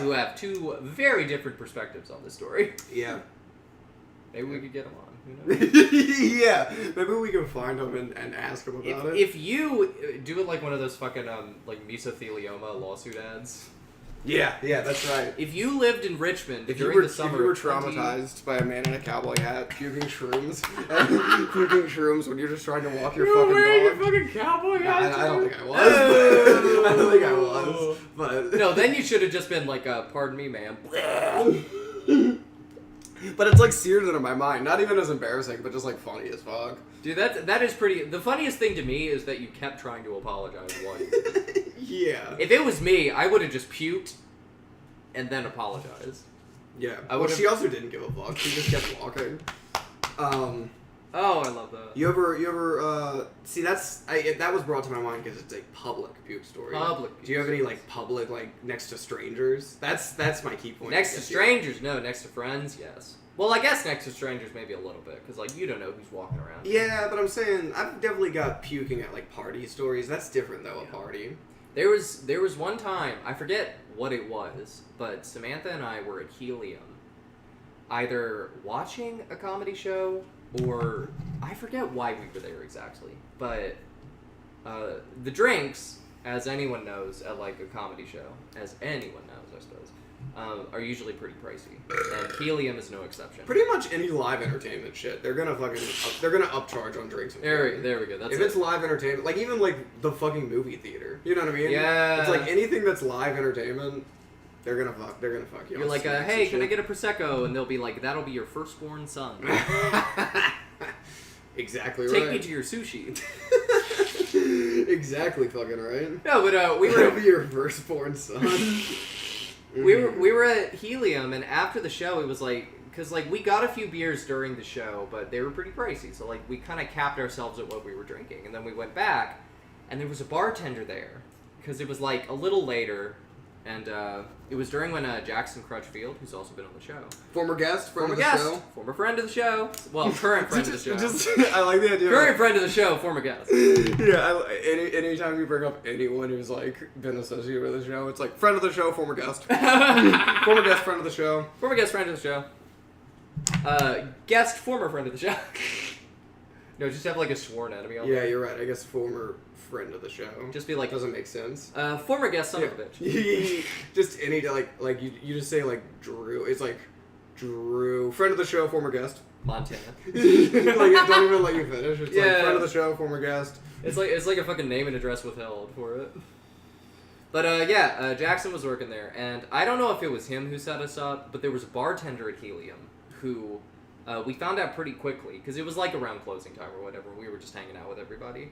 who have two very different perspectives on this story. Yeah. Maybe we could get them on. Who knows? Yeah. Maybe we can find them and ask them about it. If you do it like one of those fucking like mesothelioma lawsuit ads. Yeah, that's right. If you lived in Richmond during the summer, if you were traumatized by a man in a cowboy hat puking shrooms, when you're just trying to walk your fucking dog. Fucking cowboy hat. I don't think I was. I don't think I was. But no, then you should have just been like, "Pardon me, ma'am." But it's like seared into my mind. Not even as embarrassing, but just like funny as fuck. Dude, that is pretty. The funniest thing to me is that you kept trying to apologize. Yeah. If it was me, I would have just puked and then apologized. Yeah. Well, she also didn't give a fuck. She just kept walking. Oh, I love that. You ever see that was brought to my mind because it's a public puke story. Public. Do you have any like public like next to strangers? That's my key point. Next to strangers, no. Next to friends, yes. Well, I guess next to strangers maybe a little bit because like you don't know who's walking around. Yeah, but I'm saying I've definitely got puking at like party stories. That's different though. Yeah. A party. There was one time, I forget what it was, but Samantha and I were at Helium, either watching a comedy show or I forget why we were there exactly. But the drinks, as anyone knows at like a comedy show, as anyone knows, I suppose, are usually pretty pricey, and Helium is no exception. Pretty much any live entertainment shit, they're gonna upcharge on drinks. There we go. That's if it's live entertainment, like even like the fucking movie theater, you know what I mean? Yeah. It's like anything that's live entertainment, they're gonna fuck you. You're like, hey, can I get a prosecco? And they'll be like, that'll be your firstborn son. Exactly right. Take me to your sushi. Exactly fucking right. No, but we were. That'll be your firstborn son. We were at Helium, and after the show, it was like, because like we got a few beers during the show, but they were pretty pricey, so like we kind of capped ourselves at what we were drinking, and then we went back, and there was a bartender there, because it was like a little later, and it was during when Jackson Crutchfield, who's also been on the show, former guest, friend of the show, former friend of the show, well, current friend of the show. I like the idea. Current friend of the show, former guest. Yeah, anytime you bring up anyone who's like been associated with the show, it's like friend of the show, former guest, former guest, friend of the show, former guest, friend of the show, guest, former friend of the show. No, just have like a sworn enemy on there. Yeah, you're right. I guess former friend of the show. Just be like, doesn't make sense. Former guest, son of a bitch. Just any like you just say like Drew. It's like Drew, friend of the show, former guest. Montana. Like it don't even let you finish. It's like friend of the show, former guest. It's like a fucking name and address withheld for it. But Jackson was working there, and I don't know if it was him who set us up, but there was a bartender at Helium who we found out pretty quickly because it was like around closing time or whatever. We were just hanging out with everybody.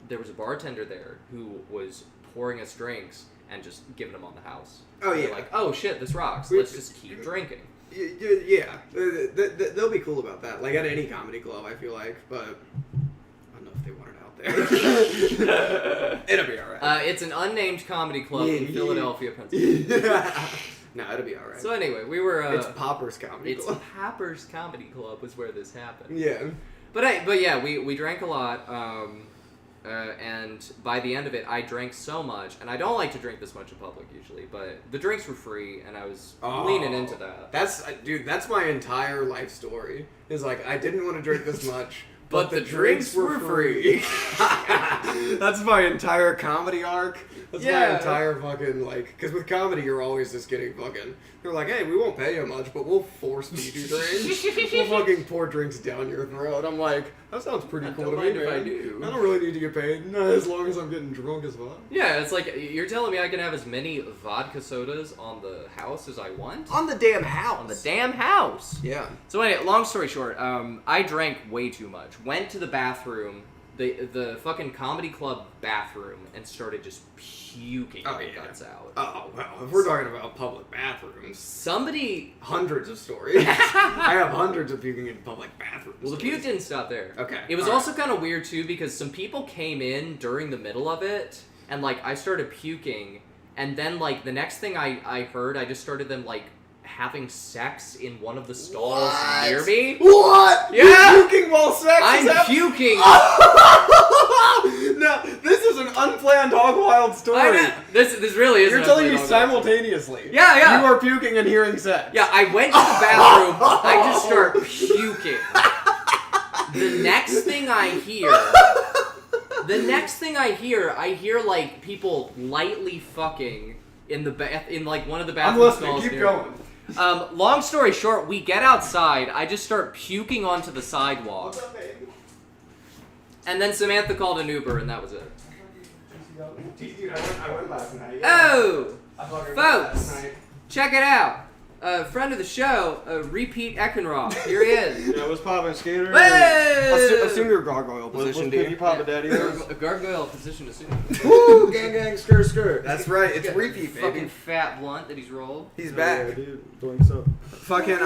There was a bartender there who was pouring us drinks, and just giving them on the house. Oh, They're yeah. like, oh shit, this rocks. Let's just keep drinking. Yeah, they'll be cool about that. Like at any comedy club, I feel like, but I don't know if they want it out there. It'll be alright. It's an unnamed comedy club in Philadelphia, Pennsylvania. No, it'll be alright. So anyway, we were. It's Popper's Comedy Club. It's Popper's Comedy Club was where this happened. Yeah. But yeah, we drank a lot. And by the end of it, I drank so much, and I don't like to drink this much in public usually, but the drinks were free, and I was leaning into that. That's my entire life story. Is like, I didn't want to drink this much, but the drinks were free. That's my entire comedy arc. That's my Yeah. entire fucking, like, because with comedy, you're always just getting fucking, they're like, hey, we won't pay you much, but we'll force feed you drinks. We'll fucking pour drinks down your throat. I'm like, that sounds pretty cool to me, mind if man. I do. I don't really need to get paid, as long as I'm getting drunk as well. Yeah, it's like, you're telling me I can have as many vodka sodas on the house as I want? On the damn house. On the damn house! Yeah. So anyway, long story short, I drank way too much. Went to the bathroom, the fucking comedy club bathroom, and started just puking my guts out. Oh, well, if we're talking about public bathrooms, Somebody... hundreds of stories. I have hundreds of puking in public bathrooms. Well, the puke didn't stop there. Okay. It was all also kind of weird, too, because some people came in during the middle of it, and, like, I started puking, and then, like, the next thing I heard, I just started them, like, having sex in one of the stalls near me. What? Yeah! You're puking while sex I'm is happening? puking! No, this is an unplanned Hog Wild story. I know. This really is. You're telling me simultaneously. Yeah. You are puking and hearing sex. Yeah, I went to the bathroom, I just start puking. The next thing I hear like people lightly fucking in like one of the I'm bathroom listening. stalls. Keep near going. me. Long story short, we get outside, I just start puking onto the sidewalk. And then Samantha called an Uber, and that was it. Dude, I went last night. Oh! I fucking went Folks! last night. Check it out! Friend of the show, RePete Eckenroth. Here he is. Yeah, what's poppin', skater? Hey! Assume your gargoyle What's position, Piggy dude. Papa Daddy? A gargoyle position to suit. Woo! Gang, gang, skirt, skirt. That's right. It's repeat, Fucking baby. fat blunt that he's rolled. He's Yeah, back. dude. Doing so. Fucking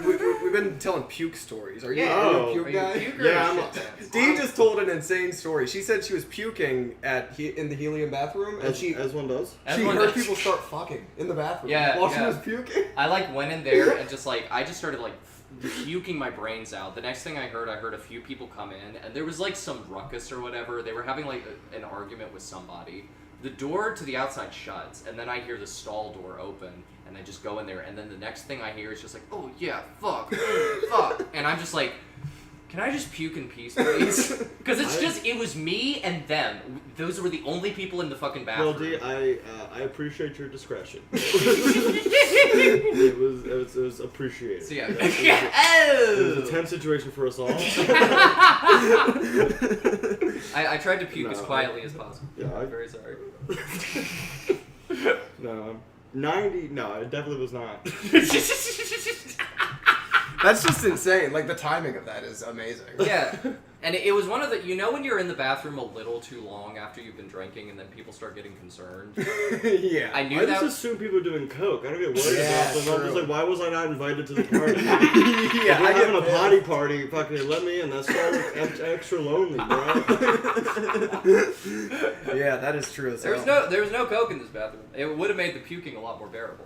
we've been telling puke stories. Are you Yeah. a puke Are you a guy? puker Yeah, or I'm shit a- fan? Dee just told an insane story. She said she was puking in the helium bathroom, and As one does. she Everyone heard does. people start fucking in the bathroom Yeah, while she yeah. was puking. I like went in there and just like I just started like puking my brains out. The next thing I heard a few people come in, and there was like some ruckus or whatever. They were having like an argument with somebody. The door to the outside shuts, and then I hear the stall door open, and I just go in there, and then the next thing I hear is just like, oh yeah, fuck, fuck, and I'm just like, can I just puke in peace, please? Because it was me and them. Those were the only people in the fucking bathroom. Well, Dee, I appreciate your discretion. it was appreciated. So yeah, It was a oh! tense situation for us all. I tried to puke No, as quietly as possible. Yeah, I'm very sorry. No, 90. No, it definitely was not. That's just insane. Like the timing of that is amazing. Yeah, and it was one of the, you know when you're in the bathroom a little too long after you've been drinking and then people start getting concerned? Yeah. I knew I that. just assume people are doing coke. I don't get worried Yeah, about them. I'm just true. like, why was I not invited to the party? Yeah, If we're I having a get potty party, fucking let me in. That's so extra lonely, bro. Yeah, that is true. There was no coke in this bathroom. It would have made the puking a lot more bearable.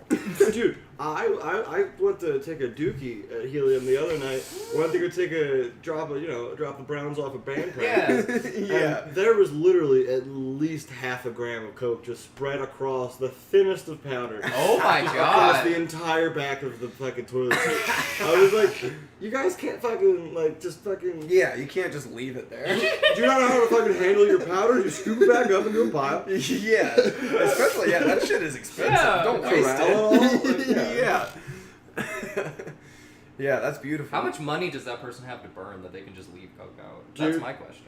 Dude, I went to take a dookie at Helium the other night. Went to go take a drop of Browns off a band practice. Yeah. Yeah. And there was literally at least half a gram of coke just spread across the thinnest of powder. Oh my Across the god. entire back of the fucking toilet seat. I was like, you guys can't fucking, like, just fucking... Yeah, you can't just leave it there. Do you not know how to fucking handle your powder? You scoop it back up into a pile. Yeah, especially that shit is expensive. Yeah. Don't Corral waste it all. it. Yeah. Yeah. Yeah, that's beautiful. How much money does that person have to burn that they can just leave coke out? Dude. That's my question.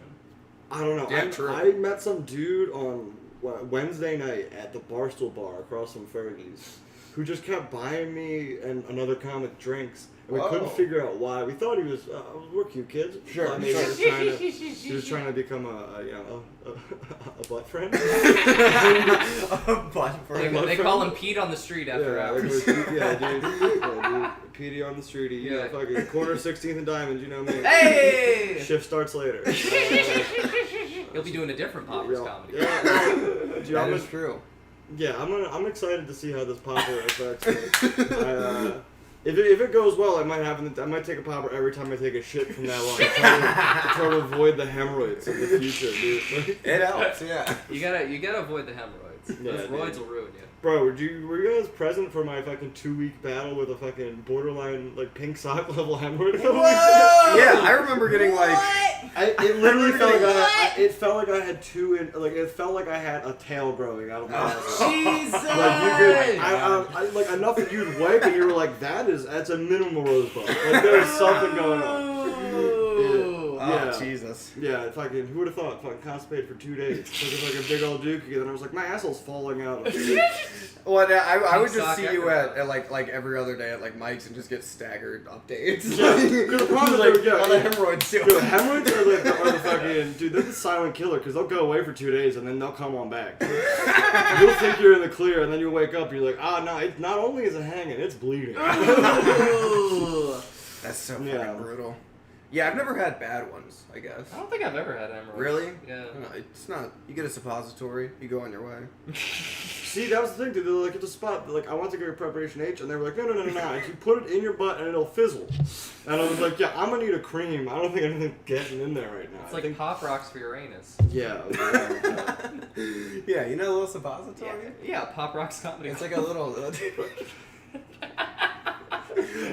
I don't know. Yeah, true. I met some dude on Wednesday night at the Barstool Bar across from Fergie's who just kept buying me and another comic drinks. And we Whoa. couldn't figure out why. We thought he was, we're cute kids. Sure, Thought maybe sure. he was trying to become a butt friend. They call him Pete on the street after hours. dude. PD on the street. Yeah, fucking corner 16th and Diamond. You know me. Hey! Shift starts later. He'll be doing a different poppers comedy. Yeah, dude, That is true. Yeah, I'm excited to see how this popper affects me. If it goes well, I might take a popper every time I take a shit from now on. To try to avoid the hemorrhoids in the future, dude. It helps, yeah. You gotta avoid the hemorrhoids. Yeah, Those roids will ruin you. Bro, were you guys present for my fucking 2-week battle with a fucking borderline like pink sock level hemorrhoid a couple weeks ago? Yeah, I remember getting like. It literally felt like it felt like I had it felt like I had a tail growing out of my ass. Jesus! Like you could, like enough that you'd wipe and you were like, that's a minimal rosebud. Like there's something going on. Oh, Jesus. Yeah, fucking, who would have thought? Fucking constipated for 2 days. Took like a big old dookie, and I was like, my asshole's falling out. Well, I would just see you at like every other day at like Mike's and just get staggered updates. Yeah, the problem is like, all the hemorrhoids too. Dude, hemorrhoids are the fucking, dude, they're the silent killer, because they'll go away for 2 days and then they'll come on back. You'll think you're in the clear, and then you wake up, you're like, no, it's not only is it hanging, it's bleeding. That's so fucking brutal. Yeah, I've never had bad ones, I guess. I don't think I've ever had hemorrhoids. Really? Yeah. No, it's not. You get a suppository, you go on your way. See, that was the thing, dude. They're like, at the spot, they're like, I want to get your preparation H, and they were like, no. And you put it in your butt and it'll fizzle. And I was like, yeah, I'm gonna need a cream. I don't think anything's getting in there right now. It's like Pop Rocks for your anus. Yeah. Yeah, you know a little suppository? Yeah, Pop Rocks comedy. It's like a little...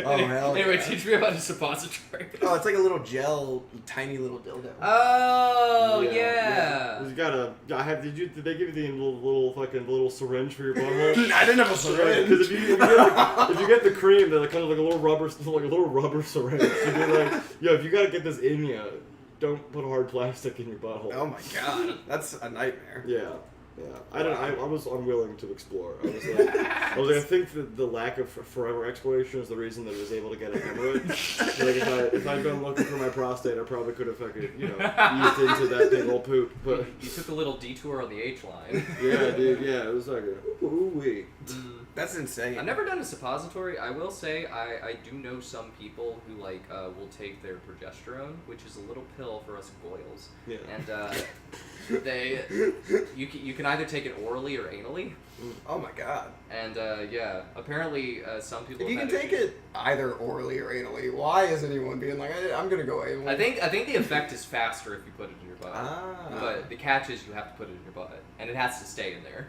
Oh, hell Anyway, yeah. teach me about a suppository. Oh, it's like a little gel, tiny little dildo. Oh, yeah. You gotta. Did they give you the little syringe for your butthole? I didn't have a syringe. Because if you get the cream, they're like kind of like a little rubber syringe. You'd be like, yo, if you gotta get this in you, don't put hard plastic in your butthole. Oh my god, that's a nightmare. Yeah. I was unwilling to explore. I was like, I think that the lack of forever exploration is the reason that I was able to get a hemorrhoid. Like if I'd been looking for my prostate, I probably could have fucking eased into that big old poop. But you took a little detour on the H line. Yeah, dude. Yeah, it was like a ooh-wee. That's insane. I've never done a suppository. I will say I do know some people who will take their progesterone, which is a little pill for us goyles. Yeah. And you can either take it orally or anally. Oh my god. And apparently some people. If you can take it either orally or anally, why is anyone being like, I'm gonna go anal? I think the effect is faster if you put it in your butt. But the catch is you have to put it in your butt, and it has to stay in there.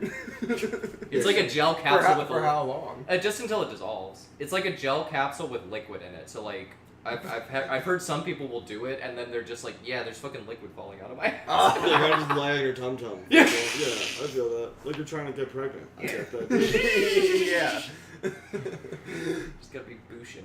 It's like a gel capsule for how long? Just until it dissolves. It's like a gel capsule with liquid in it. So like. I've heard some people will do it and then they're just like, yeah, there's fucking liquid falling out of my ass. You gotta just lie on your tum-tum. Yeah. I feel that. Like you're trying to get pregnant. I get that. Yeah. Just gotta be booshin'.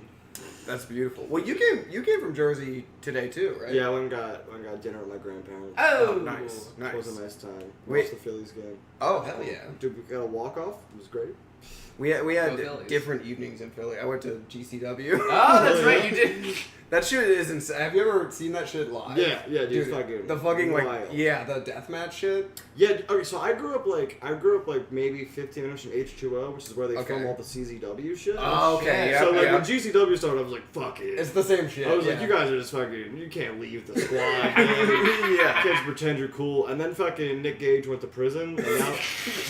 That's beautiful. Well, you came from Jersey today too, right? Yeah, I went and got dinner with my grandparents. Oh, nice. It was a nice time. Wait. Watched the Phillies game. Oh, hell yeah. Dude, we got a walk-off. It was great. We had Phillies. different evenings in Philly. I went to GCW. Oh, that's right, you did. That shit is insane. Have you ever seen that shit live? Yeah, dude, fucking the fucking wild. the deathmatch shit. Yeah, okay, so I grew up maybe 15 minutes from H2O, which is where they film all the CZW shit. Oh, okay, yeah. So when GCW started, I was like, fuck it. It's the same shit. I was like, you guys are just fucking, you can't leave the squad. You can't pretend you're cool. And then fucking Nick Gage went to prison, and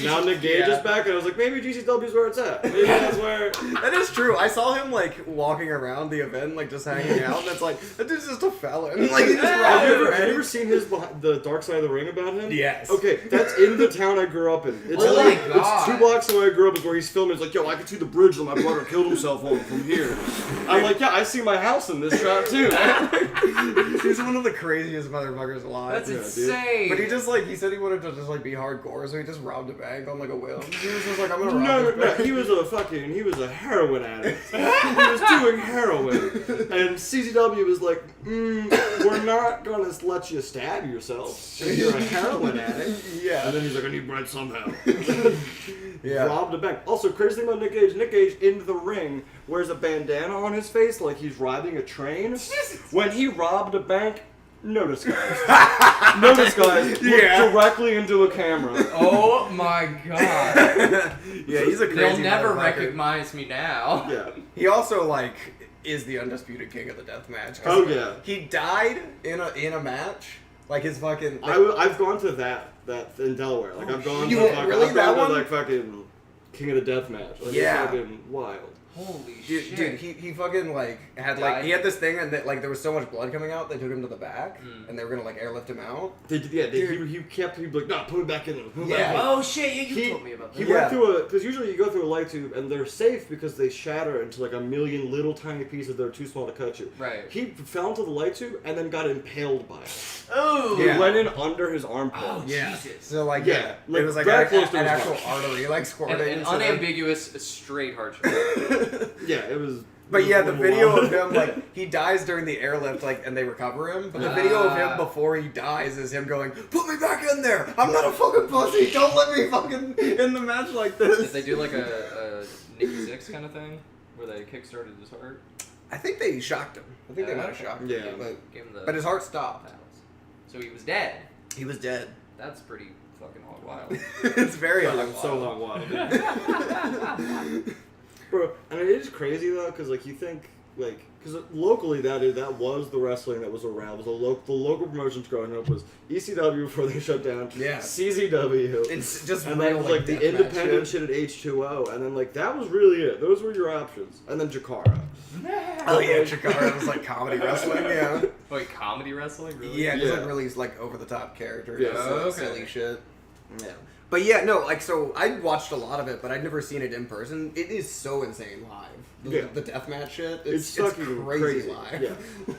now Nick Gage is back, and I was like, maybe GCW's where it's at. Maybe that's where. That is true. I saw him walking around the event, just hanging out, and it's like, that dude's just a felon. Like, he just Have you ever seen the Dark Side of the Ring about him? Yes. Okay, that's in the town I grew up in. It's my God. It's 2 blocks away I grew up is where he's filming. It's like, yo, I can see the bridge that my brother killed himself on from here. I'm like, yeah, I see my house in this shot too. He's one of the craziest motherfuckers alive. That's insane. But he said he wanted to just be hardcore, so he just robbed a bank on a whim. He was just like, I'm gonna rob this bank. He was a heroin addict. He was doing heroin. And CZW was like, we're not gonna let you stab yourself if you're a heroin addict. Yeah. And then he's like, I need bread somehow. Yeah. Robbed a bank. Also, crazy thing about Nick Gage in the ring wears a bandana on his face like he's riding a train. When he robbed a bank, No disguise. No disguise. Look directly into a camera. Oh my god. Yeah, he's a crazy They'll never motherfucker. recognize me now. Yeah. He also like is the undisputed king of the death match. Oh yeah. He died in a match. Like his fucking. I've gone to that in Delaware. Like I've gone you to fucking, really I've that gone one? to like fucking King of the Death match. Like, Yeah. It's fucking wild. Holy Dude, shit. he fucking like had like he had this thing and that, like there was so much blood coming out they took him to the back and they were gonna like airlift him out. He'd be like, no, put me back in there. Put me Yeah. back in. Oh shit, you told me about that. He went through because usually you go through a light tube and they're safe because they shatter into like a million little tiny pieces that are too small to cut you. Right. He fell into the light tube and then got impaled by it. Oh! Yeah. He went in under his armpit. Oh, Yeah. Jesus. So like Yeah, it like, was like very an close to his actual heart. artery like squirted An into them. unambiguous straight heart shot. Yeah, it was. But yeah, the it was video wild. of him, like, he dies during the airlift, like, and they recover him. But the video of him before he dies is him going, "Put me back in there! I'm not a fucking pussy! Don't let me fucking in the match like Did this!" they do like a Nikki Sixx kind of thing? Where they kickstarted his heart? I think they shocked him. I think they might have Okay. shocked him. Yeah. Gave him the But his heart stopped. battles. So he was dead. He was dead. That's pretty fucking hog wild. It's very Yeah, hot. it's so hot wild. Bro, and it is crazy though, because like you think like because locally that was the wrestling that was around. Was the local promotions growing up was ECW before they shut down. Yeah. CZW. It's just And real, then was like the deathmatch independent shit at H2O, and then like that was really it. Those were your options, and then Jakara. Oh yeah, Chikara was like comedy wrestling. Yeah. Wait, comedy wrestling? Really? Yeah, just Yeah. like really like over the top characters. Yeah. Just, Oh, like, okay. silly shit. Yeah. But yeah, no, like so I watched a lot of it, but I'd never seen it in person. It is so insane live. Yeah. The deathmatch shit. It's It's fucking crazy live. Yeah.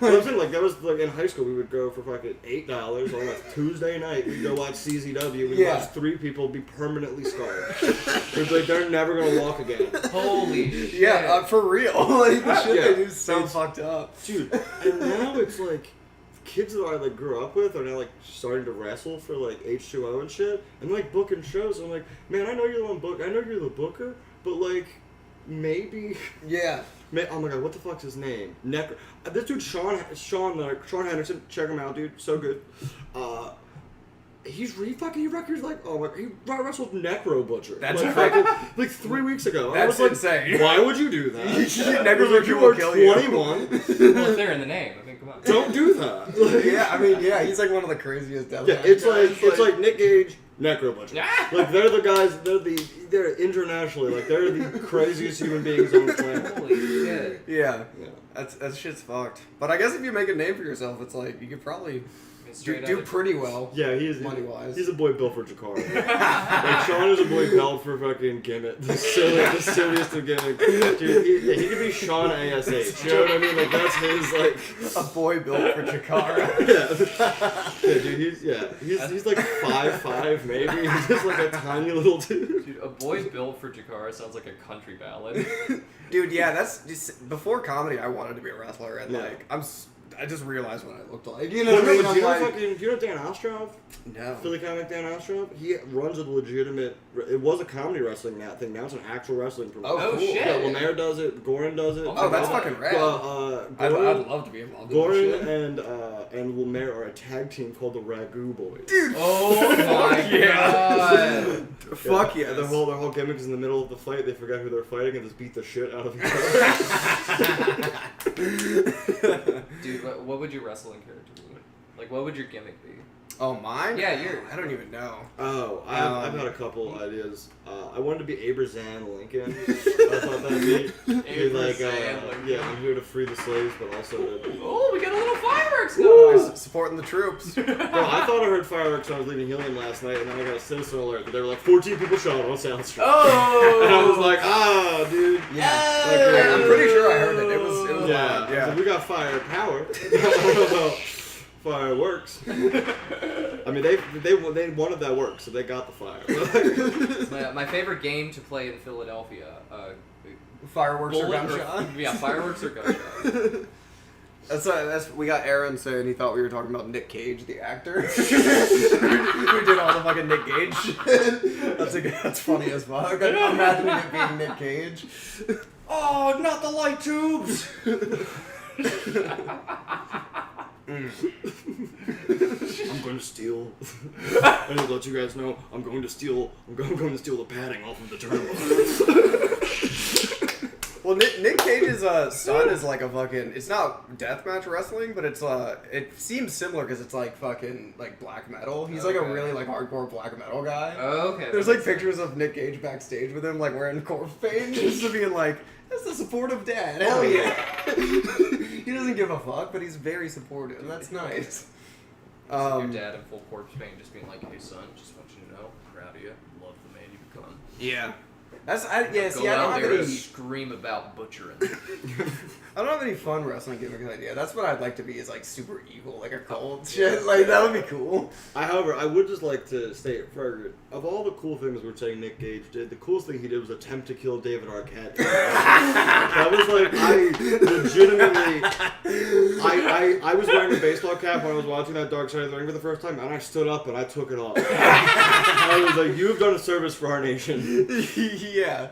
But I'm saying like that was like in high school we would go for fucking $8 on a Tuesday night. We'd go watch CZW. We'd Yeah. watch 3 people be permanently scarred. It's like they're never gonna walk again. Holy shit. Yeah, for real. Like the shit Yeah. they do is so It's- fucked up. Dude, and now it's like kids that I like grew up with are now like starting to wrestle for like H2O and shit, and like booking shows. I'm like, man, I know you're the one book. I know you're the booker, but like maybe. Yeah. Oh my god, what the fuck's his name? This dude, Sean Henderson. Check him out, dude. So good. He records like he wrestled Necro Butcher. That's like, right. fucking, like 3 weeks ago. And I That's was like, insane. why would you do that? Necro Like, Butcher you will are kill you. 21. Well, if they're in the name, I mean, come on. Don't do that. Like, Yeah, I mean, yeah, he's like one of the craziest deathmatch yeah, it's guys. like Nick Gage, Necro Butcher. Ah! Like they're the guys. They're internationally like they're the craziest human beings on the planet. Holy shit. Yeah. Yeah. That shit's fucked. But I guess if you make a name for yourself, it's like you could probably do pretty well. Yeah, money-wise. He's a boy built for Jakara. Like Sean is a boy built for fucking Gimmick. The silliest of Gimmick. Dude, he could be Sean ASH. You know what I mean? Like that's his like A boy built for Chikara. yeah, dude. He's like 5'5" maybe. He's just like a tiny little dude. Dude, a boy built for Jakara sounds like a country ballad. Dude, yeah, that's just before comedy. I wanted to be a wrestler, and Yeah. like I just realized what I looked like. You know what I Well, mean? no, I'm do you know like, fucking? Do you know Dan Ostrov? no. Philly comic Dan Ostrov? He runs a legitimate. It was a comedy wrestling thing. Now it's an actual wrestling promotion. Oh, Oh, cool. shit. Yeah, Lemaire does it. Goran does it. Oh, that's fucking rad. I'd Goran, love to be involved in this shit. Goran and Lemaire are a tag team called the Ragu Boys. Dude, Oh my god. fuck yeah. Their whole gimmick is in the middle of the fight. They forgot who they're fighting and just beat the shit out of each other. Dude, what would your wrestling character be? Like, what would your gimmick be? Oh, mine? Yeah, yours. I don't even know. Oh, I've had a couple ideas. I wanted to be Abrazan Lincoln. I thought that'd be like, Abrazan Lincoln. yeah, I'm here to free the slaves, but also to... Oh, we got a little fireworks going on. Supporting the troops. Bro, I thought I heard fireworks when I was leaving Helium last night, and then I got a citizen alert that there were like 14 people shot on Sound Street. Oh! And I was like, dude. Yeah. Yeah, I'm pretty sure I heard it. It was Yeah, loud. I was Yeah. like, we got firepower. I don't know about fireworks. I mean, they wanted that work, so they got the fire. My favorite game to play in Philadelphia. Fireworks or Bullet gunshot. Yeah, fireworks or gunshot. That's we got Aaron saying he thought we were talking about Nick Cage, the actor. We did all the fucking Nick Cage shit. That's funny as fuck. I'm imagining it being Nick Cage. Oh, not the light tubes. I'm going to steal. I need to let you guys know I'm going to steal the padding off of the turtle. Well, Nick Cage's son is like a fucking. It's not deathmatch wrestling, but it's it seems similar because it's like fucking like black metal. He's like a really like hardcore black metal guy. Oh, okay. There's like pictures of Nick Cage backstage with him like wearing corpse paint, just to being like, that's the supportive dad. Hell yeah. He doesn't give a fuck, but he's very supportive. That's nice. Your dad in full corpse paint just being like, hey son, just want you to know, I'm proud of you. Love the man you become. Yeah. I Go don't out have there any. and scream about butchering. I don't have any fun wrestling gimmick idea. That's what I'd like to be, is like super evil, like a cult shit. Like that would be cool. However, I would just like to state for of all the cool things we're saying Nick Cage did, the coolest thing he did was attempt to kill David Arquette. That was like, I legitimately, I was wearing a baseball cap when I was watching that Dark Side of the Ring for the first time, and I stood up and I took it off. I was like, you've done a service for our nation. Yeah,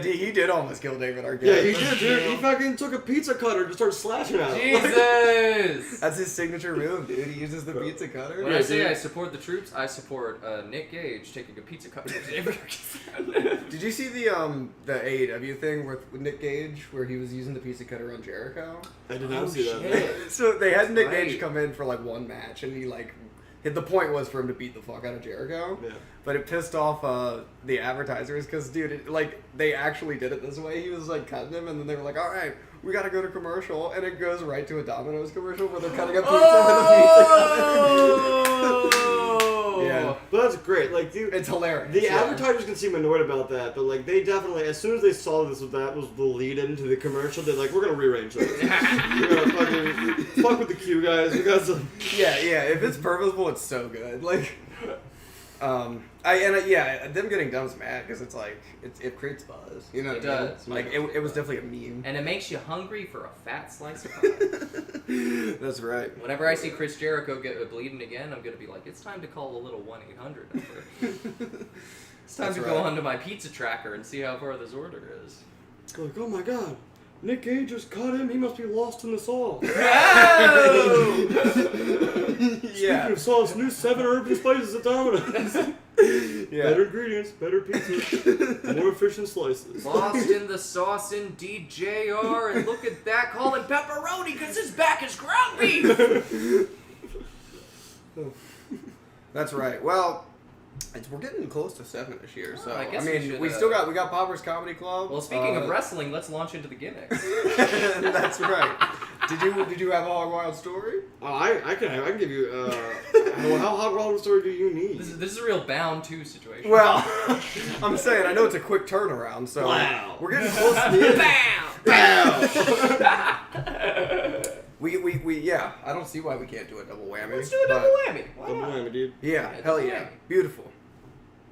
he did almost kill David Arquette. Yeah, he did, dude. He fucking took a pizza cutter and just started slashing at him. Jesus! That's his signature move, dude. He uses the pizza cutter. When I say I support the troops, I support Nick Cage taking a pizza cutter to David Arquette. Did you see the AEW thing with Nick Cage where he was using the pizza cutter on Jericho? I did not see that. Shit. So they had Nick right. Cage come in for like one match, and he like. The point was for him to beat the fuck out of Jericho, Yeah. but it pissed off the advertisers because, dude, they actually did it this way. He was like cutting him, and then they were like, "All right, we gotta go to commercial," and it goes right to a Domino's commercial where they're cutting a pizza with a pizza cutter. Yeah, But that's great. Like, dude, it's hilarious. the yeah. advertisers can seem annoyed about that, but like they definitely, as soon as they saw that was the lead into the commercial, they're like, we're gonna rearrange this. We're gonna fucking fuck with the cue guys. We got some. Yeah. If it's purposeful, it's so good. Like, them getting dumb's mad because it's like it creates buzz. You know what It I mean? does. Like it was definitely a meme. And it makes you hungry for a fat slice of pie. That's right. Whenever I see Chris Jericho get bleeding again, I'm going to be like, it's time to call a little 1-800 number. It's time That's to go right. onto my pizza tracker and see how far this order is. Like, oh my god, Nick Cage just cut him. He must be lost in the sauce. Speaking of sauce, new 7 herbs and spices at Domino's. Better ingredients, better pizza, more efficient slices. Lost in the sauce in DJR, and look at that, call him pepperoni because his back is ground beef. That's right. Well, we're getting close to 7 this year, so I guess we should, we still got Popper's Comedy Club. Well, speaking of wrestling, let's launch into the gimmicks. That's right. Did you have a Hog Wild story? Oh, I can give you. How hot wild story do you need? This is a real Bound 2 situation. Well, I'm saying I know it's a quick turnaround, so Wow. we're getting close to the end. We I don't see why we can't do a double whammy. Let's do a double whammy. Why Double not? whammy, dude. Yeah, Yeah, hell double yeah. whammy. Beautiful.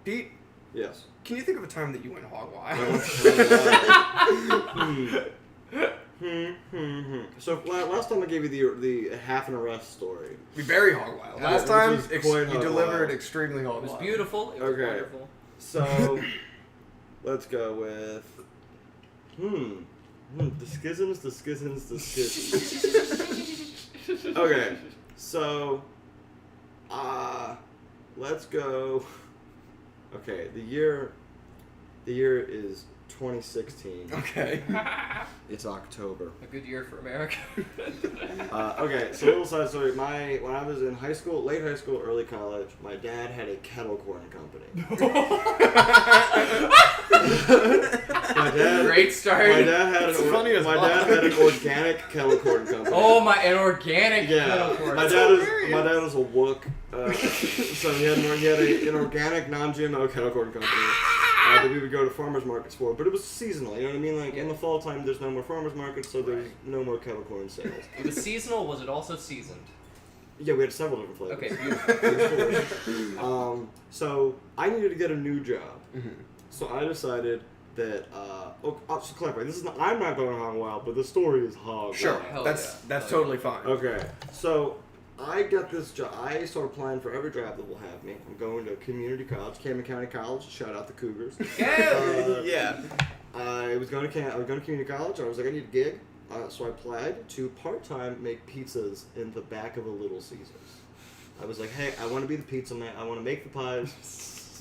Pete, Yes. can you think of a time that you went hog wild? So last time I gave you the half an arrest story. Be very hog wild. Yeah, Last which time, was quite you hog delivered wild. extremely hog It was wild. beautiful. It was Okay. wonderful. So let's go with the schisms. Okay, so let's go. Okay, the year is 2016. Okay. It's October. A good year for America. Okay, so a little side story. When I was in high school, late high school, early college, my dad had a kettle corn company. Great start. My dad had an organic kettle corn company. Oh an organic Yeah, kettle corn. my dad is a wook, so he had an organic non-GMO kettle corn company that we would go to farmers markets for, but it was seasonal. You know what I mean? Like in the fall time, there's no more farmers markets, so there's no more kettle corn sales. It was seasonal. Was it also seasoned? Yeah, we had several different flavors. Okay, beautiful. So I needed to get a new job. Mm-hmm. So I decided that to clarify, I'm not going hog wild, but the story is hog Sure, wild. Hell that's yeah. totally fine. Okay, so I got this job. I started applying for every job that will have me. I'm going to community college, Campbell County College. Shout out the Cougars. Yeah. I was going to community college. I was like, I need a gig. So I applied to part-time make pizzas in the back of a Little Caesars. I was like, hey, I want to be the pizza man. I want to make the pies.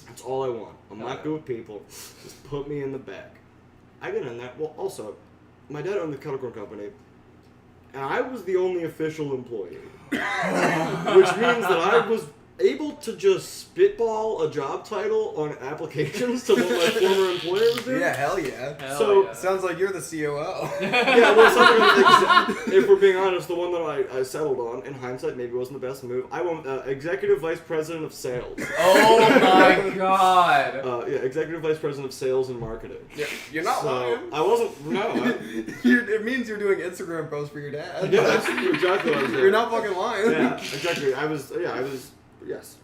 That's all I want. I'm not good with people. Just put me in the back. I get in there. Well, also, my dad owned the kettle corn company, and I was the only official employee. Which means that I was able to just spitball a job title on applications to what my former employer was doing. Yeah, hell yeah. So yeah. Sounds like you're the COO. Yeah, well, something if we're being honest, the one that I settled on, in hindsight, maybe wasn't the best move. I went executive vice president of sales. Oh my god. Yeah, executive vice president of sales and marketing. Yeah, you're not lying. I wasn't. No. It means you're doing Instagram posts for your dad. Yeah, that's exactly what I was doing. You're not fucking lying. Yeah, exactly. I was. Yes.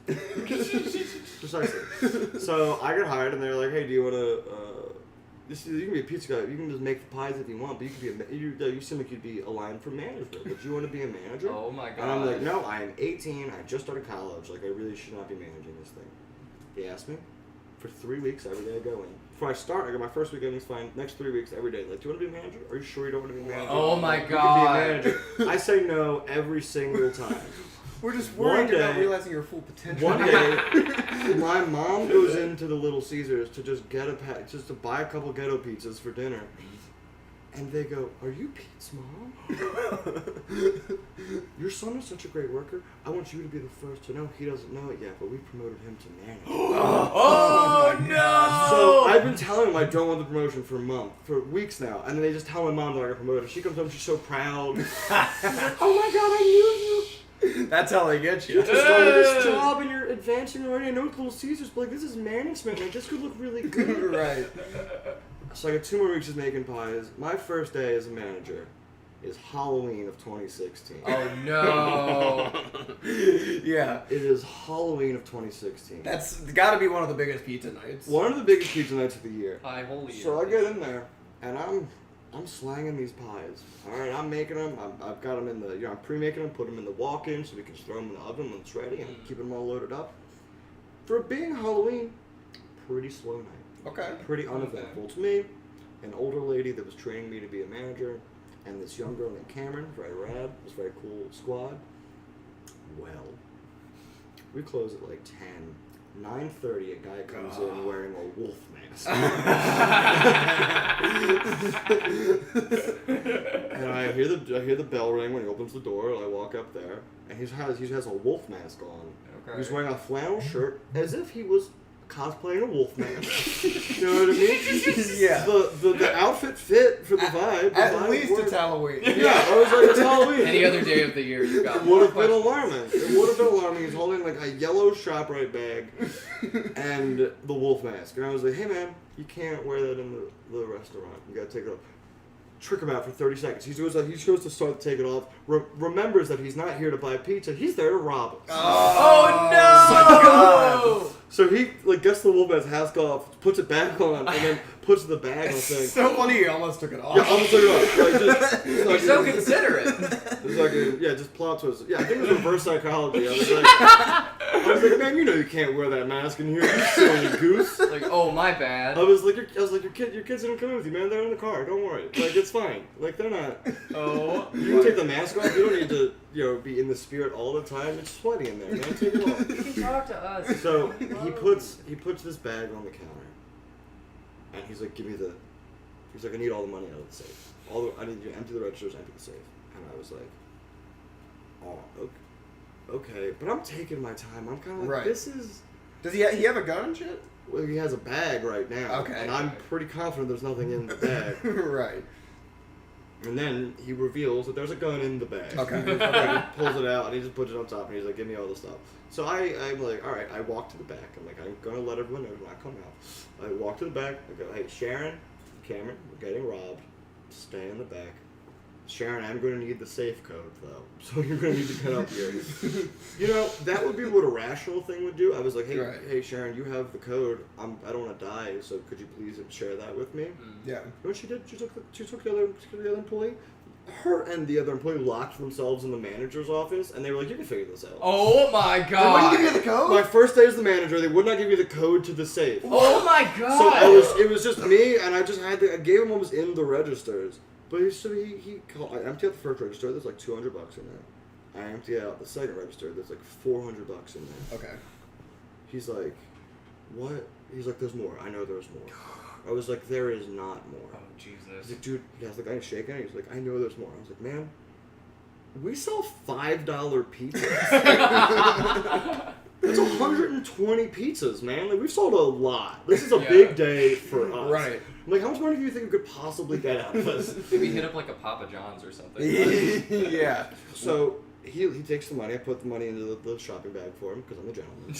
Precisely. So I got hired, and they were like, "Hey, do you want to? You can be a pizza guy. You can just make the pies if you want, but you can be you seem like you'd be aligned for management. Would you want to be a manager?" Oh my god. And I'm like, "No, I am 18. I just started college. Like, I really should not be managing this thing." He asked me for 3 weeks every day I go in. Before I start, I got my first week innings fine. Next 3 weeks every day. Like, do you want to be a manager? Are you sure you don't want to be a manager? Oh my You god. can be a manager. I say no every single time. We're just worried One about day- realizing your full potential. One day, my mom goes into the Little Caesars to just get just to buy a couple ghetto pizzas for dinner, and they go, "Are you Pete's mom? Your son is such a great worker. I want you to be the first to know. He doesn't know it yet, but we promoted him to manager." Oh no! So I've been telling him I don't want the promotion for weeks now, and then they just tell my mom that I got promoted. She comes home, she's so proud. She's like, "Oh my god, I knew you. That's how they get you. You just started this job and you're advancing already. I know it's Little Caesars, but like, this is management. Like, this could look really good." Right. So I got 2 more weeks of making pies. My first day as a manager is Halloween of 2016. Oh no! Yeah. It is Halloween of 2016. That's got to be one of the biggest pizza nights. One of the biggest pizza nights of the year. Hi, holy. So I get in there and I'm slanging these pies. All right, I'm making them. I've got them in the, I'm pre-making them, put them in the walk-in so we can just throw them in the oven when it's ready and keep them all loaded up. For being Halloween, pretty slow night. Okay. Pretty uneventful to me. An older lady that was training me to be a manager, and this young girl named Cameron, very rad, was very cool squad. Well, we close at like 10. 9:30, a guy comes in wearing a wolf mask. And I hear the bell ring when he opens the door, and I walk up there, and he has a wolf mask on. Okay. He's wearing a flannel shirt as if he was cosplaying a wolf mask. You know what I mean? Yeah. The outfit fit for the vibe. The At vibe least worked. it's Halloween. Yeah, I was like, it's Halloween. Any other day of the year, you got It more would have been questions. alarming. It would have been alarming. He's holding like a yellow ShopRite bag and the wolf mask. And I was like, hey man, you can't wear that in the restaurant. You gotta take it off. Trick him out for 30 seconds. He goes to start to take it off. Remembers that he's not here to buy pizza. He's there to rob us. Oh no! So he like gets the wolf mask off, puts it back on, and then puts the bag on the thing. So funny he almost took it off. Yeah, almost took it off. Like, You're so considerate. It's like just plot twist. Yeah, I think it was reverse psychology. I was like, man, you know you can't wear that mask in here, you silly goose. Like, oh my bad. I was like, your kids didn't come in with you, man. They're in the car. Don't worry. Like, it's fine. Like, they're not. Oh. You can take the mask off. You don't need to, be in the spirit all the time. It's sweaty in there, man. Take it off. You can talk to us. So he puts this bag on the counter, and he's like, he's like, I need all the money out of the safe. I need you to empty the registers, empty the safe. And I was like, oh, okay, but I'm taking my time. I'm kind of like, Right. this is. Does he have a gun and shit? Well, he has a bag right now. Okay. And I'm pretty confident there's nothing in the bag. Right. And then he reveals that there's a gun in the bag. Okay. He pulls it out and he just puts it on top and he's like, give me all the stuff. So I'm like, all right, I walk to the back. I'm like, I'm going to let everyone know when I come out. I walk to the back. I go, hey, Sharon, Cameron, we're getting robbed. Stay in the back. Sharon, I'm going to need the safe code, though. So you're going to need to get up here. That would be what a rational thing would do. I was like, hey, Right. hey, Sharon, you have the code. I don't want to die, so could you please share that with me? Yeah. You know what she did? She took the other employee. Her and the other employee locked themselves in the manager's office, and they were like, you can figure this out. Oh my Wouldn't god. give you the code? My first day as the manager, they would not give me the code to the safe. Oh my So god. it was just me, and I gave them what was in the registers. But he called. I empty out the first register. There's like $200 in there. I empty out the second register. There's like $400 in there. Okay. He's like, what? He's like, there's more. I know there's more. I was like, there is not more. Oh, Jesus. He's like, dude, I was like, I ain't shaking it. He's like, I know there's more. I was like, man, we sell $5 pizzas. That's 120 pizzas, man. Like, we've sold a lot. This is a big day for us. Right. I'm like, how much money do you think we could possibly get out of this? Maybe hit up like a Papa John's or something. Yeah. So he takes the money. I put the money into the shopping bag for him because I'm a gentleman.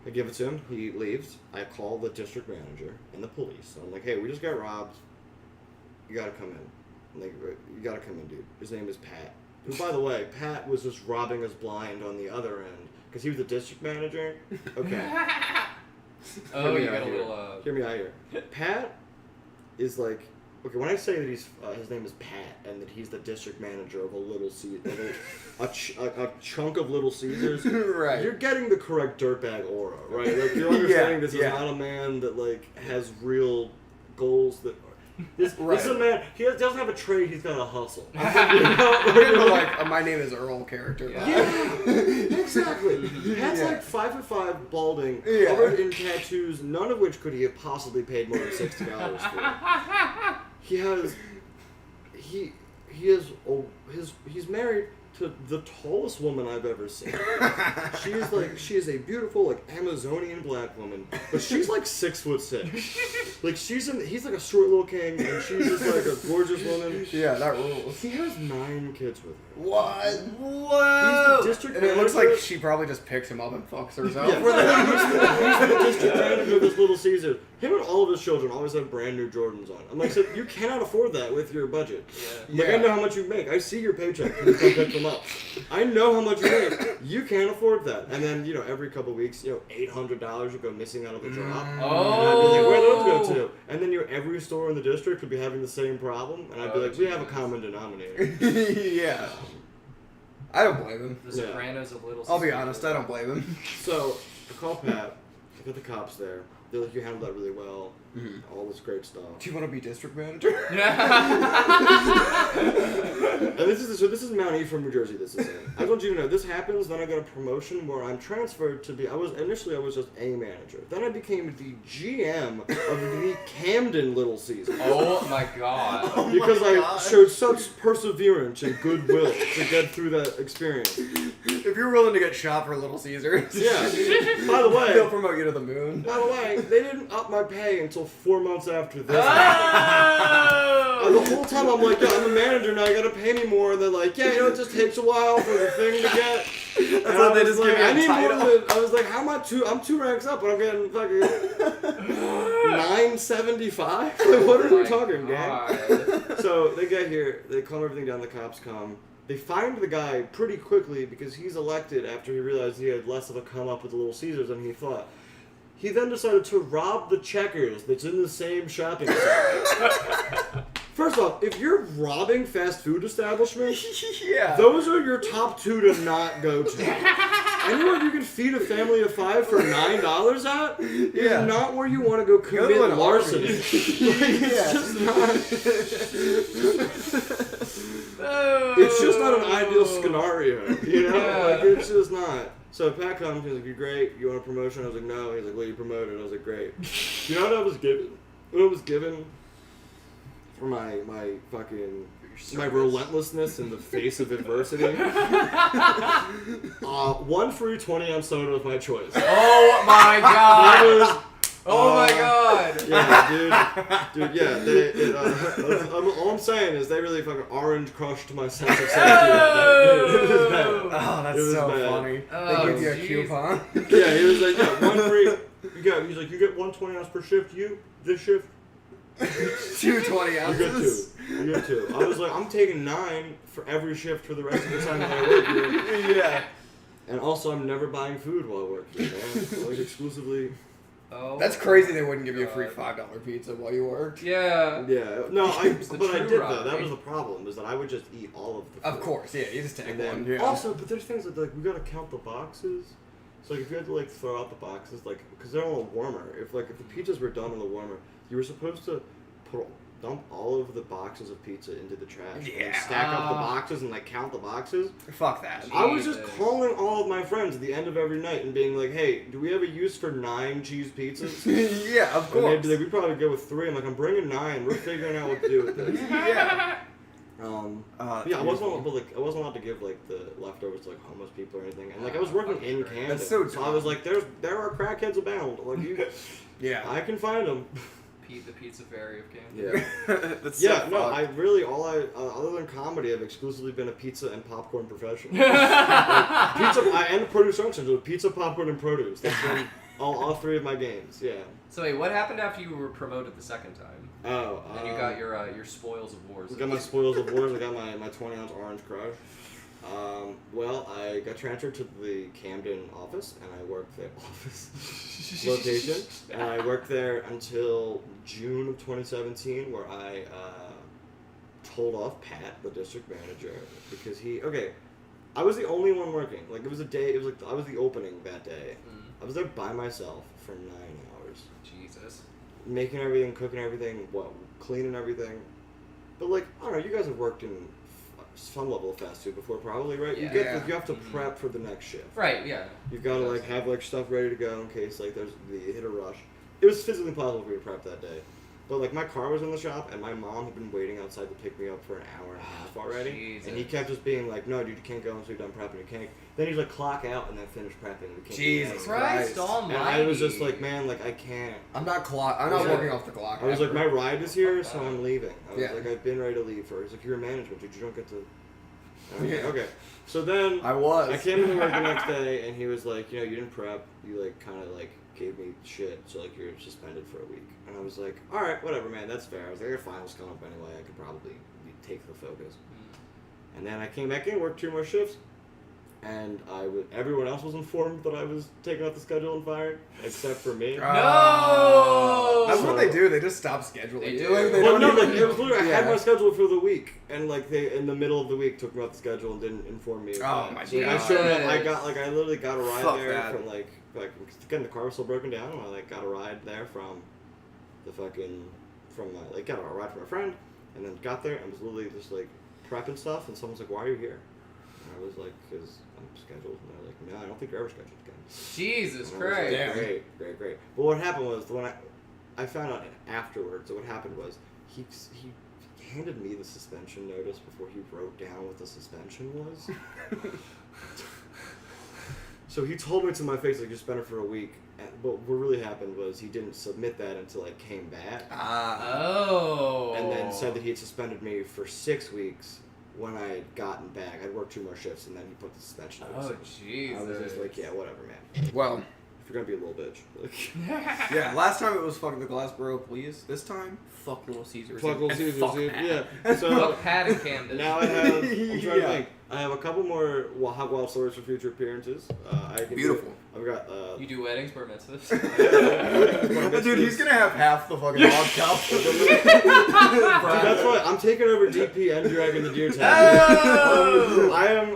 I give it to him. He leaves. I call the district manager and the police. I'm like, hey, we just got robbed. You gotta come in. I'm like, you gotta come in, dude. His name is Pat. Who, by the way, Pat was just robbing us blind on the other end because he was the district manager. Okay. Oh, you got a little. Hear me out here. Pat is like, okay, when I say that he's his name is Pat and that he's the district manager of a Little Caesar, a chunk of Little Caesars, Right. You're getting the correct dirtbag aura, right? Like, you're understanding this is not a man that like has real goals that. This is a man. He doesn't have a trade. He's got a hustle. Like my name is Earl character. Yeah, exactly. Pat's like 5'5", balding, covered in tattoos, none of which could he have possibly paid more than $60 for. He's married to the tallest woman I've ever seen. She is a beautiful, like, Amazonian black woman, but she's like 6'6". Like, he's like a short little king, and she's just like a gorgeous woman. Yeah, that rules. He has 9 kids with her. What? Whoa! He's the district And it looks manager. like she probably just picks him up and fucks herself. Yeah. He's the district manager of this Little Caesar. Him and all of his children always have brand new Jordans on. I'm like, so you cannot afford that with your budget. Like, I know how much you make. I see your paycheck. You come pick them up. I know how much you make. You can't afford that. And then, every couple of weeks, $800 would go missing out of the drop. Oh. And I'd be like, where do those go to? And then, every store in the district would be having the same problem. And I'd be like, we have a common denominator. Yeah. I don't blame him. The Sopranos of Little I'll be Caesars. honest, I don't blame him. So, I call Pat. I got the cops there. They're like, you handled that really well. Mm-hmm. All this great stuff. Do you want to be district manager? And this is Mount E from New Jersey. This is in. I just want you to know this happens. Then I got a promotion where I'm transferred to be. Initially I was just a manager. Then I became the GM of the Camden Little Caesars. Oh my god. Because I showed such perseverance and goodwill to get through that experience. If you're willing to get shot for Little Caesars, Yeah. By the way, they'll promote you to the moon. By the way, they didn't up my pay until 4 months after this. Oh! The whole time I'm like, yeah, I'm a manager now, you gotta pay me more. And they're like, yeah, it just takes a while for the thing to get. That's why they just give you I a need title. more than, I was like, how am I I'm 2 ranks up, and I'm getting fucking $9.75? Like, what are we talking, gang? So they get here, they calm everything down, the cops come. They find the guy pretty quickly because he's elected after he realized he had less of a come up with the Little Caesars than he thought. He then decided to rob the Checkers that's in the same shopping center. First off, if you're robbing fast food establishments, those are your top 2 to not go to. Anywhere you can feed a family of 5 for $9 at is not where you want to go commit larceny. It's just not. It's just not an ideal scenario, Like, it's just not. So Pat comes, he's like, "You're great. You want a promotion?" I was like, "No." He's like, "Well, you promoted." I was like, "Great." You know what I was given? What I was given for my fucking my relentlessness in the face of adversity? 1 free 20-ounce soda of my choice. Oh my god! Oh my god! Yeah, dude, yeah. All I'm saying is they really fucking orange crushed my sense of safety. It was bad. Oh, that's so funny. Oh, they give you a coupon. Yeah, he was like, yeah, 1 free. He's like, you get 1 20-ounce per shift. This shift. 2 20 ounces. You get 2. I was like, I'm taking 9 for every shift for the rest of the time that I work here. Yeah. And also, I'm never buying food while I work here. Like, exclusively. Oh, that's crazy. They wouldn't give you a free $5 pizza while you worked. Yeah. Yeah. No, but I did though. That robbery. was the problem. Is that I would just eat all of the food. Of course, yeah. You just take And one. then Yeah. also, but there's things that like we gotta count the boxes. So like if you had to like throw out the boxes, like because they're on a warmer. If the pizzas were done on the warmer, you were supposed to put dump all of the boxes of pizza into the trash. Yeah. And stack up the boxes and like count the boxes. Fuck that. I was just Jesus. calling all of my friends at the end of every night and being like, "Hey, do we have a use for 9 cheese pizzas?" Yeah, of And they'd course. be like, "We probably go with 3." I'm like, "I'm bringing 9. We're figuring out what to do with this." Yeah. Yeah, I wasn't allowed to give like the leftovers to like homeless people or anything. And like I was working fucking in great. Camden, That's so I was like, there are crackheads abound. Like you, Yeah. I can find them. Pete, the pizza fairy of Camden. Yeah. That's Yeah, so no, fucked. I really other than comedy, I've exclusively been a pizza and popcorn professional. And produce functions with pizza, popcorn, and produce. That's been all 3 of my games. Yeah. So wait, what happened after you were promoted the second time? And you got your spoils of wars. I got my spoils of wars. I got my 20-ounce orange crush. Well, I got transferred to the Camden office, and I worked there location, and I worked there until June of 2017, where I told off Pat, the district manager, because I was the only one working. Like it was I was the opening that day. I was there by myself for 9 hours. Jesus. Making everything, cooking everything, cleaning everything. But like, I don't know, you guys have worked in some level of fast food before, probably, right? Yeah. You have to prep for the next shift. Right. Yeah. You've got to like have like stuff ready to go in case like there's the hit or rush. It was physically impossible for me to prep that day. But like my car was in the shop and my mom had been waiting outside to pick me up for an hour and a half already. Jesus. And he kept just being like, "No, dude, you can't go until you're done prepping. You can't." Then he's like, "Clock out," and then finish prepping. We can't do that. Jesus Christ Christ. almighty. And I was just like, man, like I can't. I'm not Yeah. working off the clock. I was like, ever. my ride is here, so I'm leaving. I was Yeah. like, I've been ready to leave for. He's like, you're in management, dude. You don't get to. I was like, Yeah. okay. So then I came into work the next day, and he was like, you didn't prep. You like kind of like gave me shit, so like you're suspended for a week. And I was like, all right, whatever, man. That's fair. I was like, your finals coming up anyway. I could probably take the focus. And then I came back in, worked 2 more shifts. And everyone else was informed that I was taken off the schedule and fired, except for me. No! That's what they do. They just stop scheduling. They you. do. Like, they Well, don't no, even- like, it was literally, I had Yeah. my schedule for the week, and like they, in the middle of the week, took me off the schedule and didn't inform me. Of Oh, that. my So I God. showed up, I literally got a ride Fuck there that. from like, again, the car was still broken down, and I like got a ride there from got a ride from a friend, and then got there and was literally just like prepping stuff, and someone's like, "Why are you here?" And I was like, "Because I'm scheduled." And they're like, "No, I don't think you're ever scheduled again." Jesus And I was like, Christ. Damn. Great. But what happened was when I found out afterwards. So what happened was he handed me the suspension notice before he wrote down what the suspension was. So he told me to my face like you suspended for a week. But what really happened was he didn't submit that until I came back, Oh. and then said that he had suspended me for 6 weeks. When I had gotten back, I'd worked 2 more shifts, and then he put the suspension notice. Oh, in. Jesus. I was just like, yeah, whatever, man. Well, If you're gonna be a little bitch, like, yeah. Last time it was fucking the glass bro, please. This time, fuck Little Caesars. fuck Little and Caesars, fuck dude. Pat. Yeah. So Fuck Pat and Camden. now I have. I'm trying to Yeah. think. I have a couple more Hog Wild stories for future appearrances. I can Beautiful. I've got. You do weddings, bar mitzvahs. Dude, he's gonna have half the fucking log cup. Dude, that's why I'm taking over DP and Dragging the Deer tag. Oh!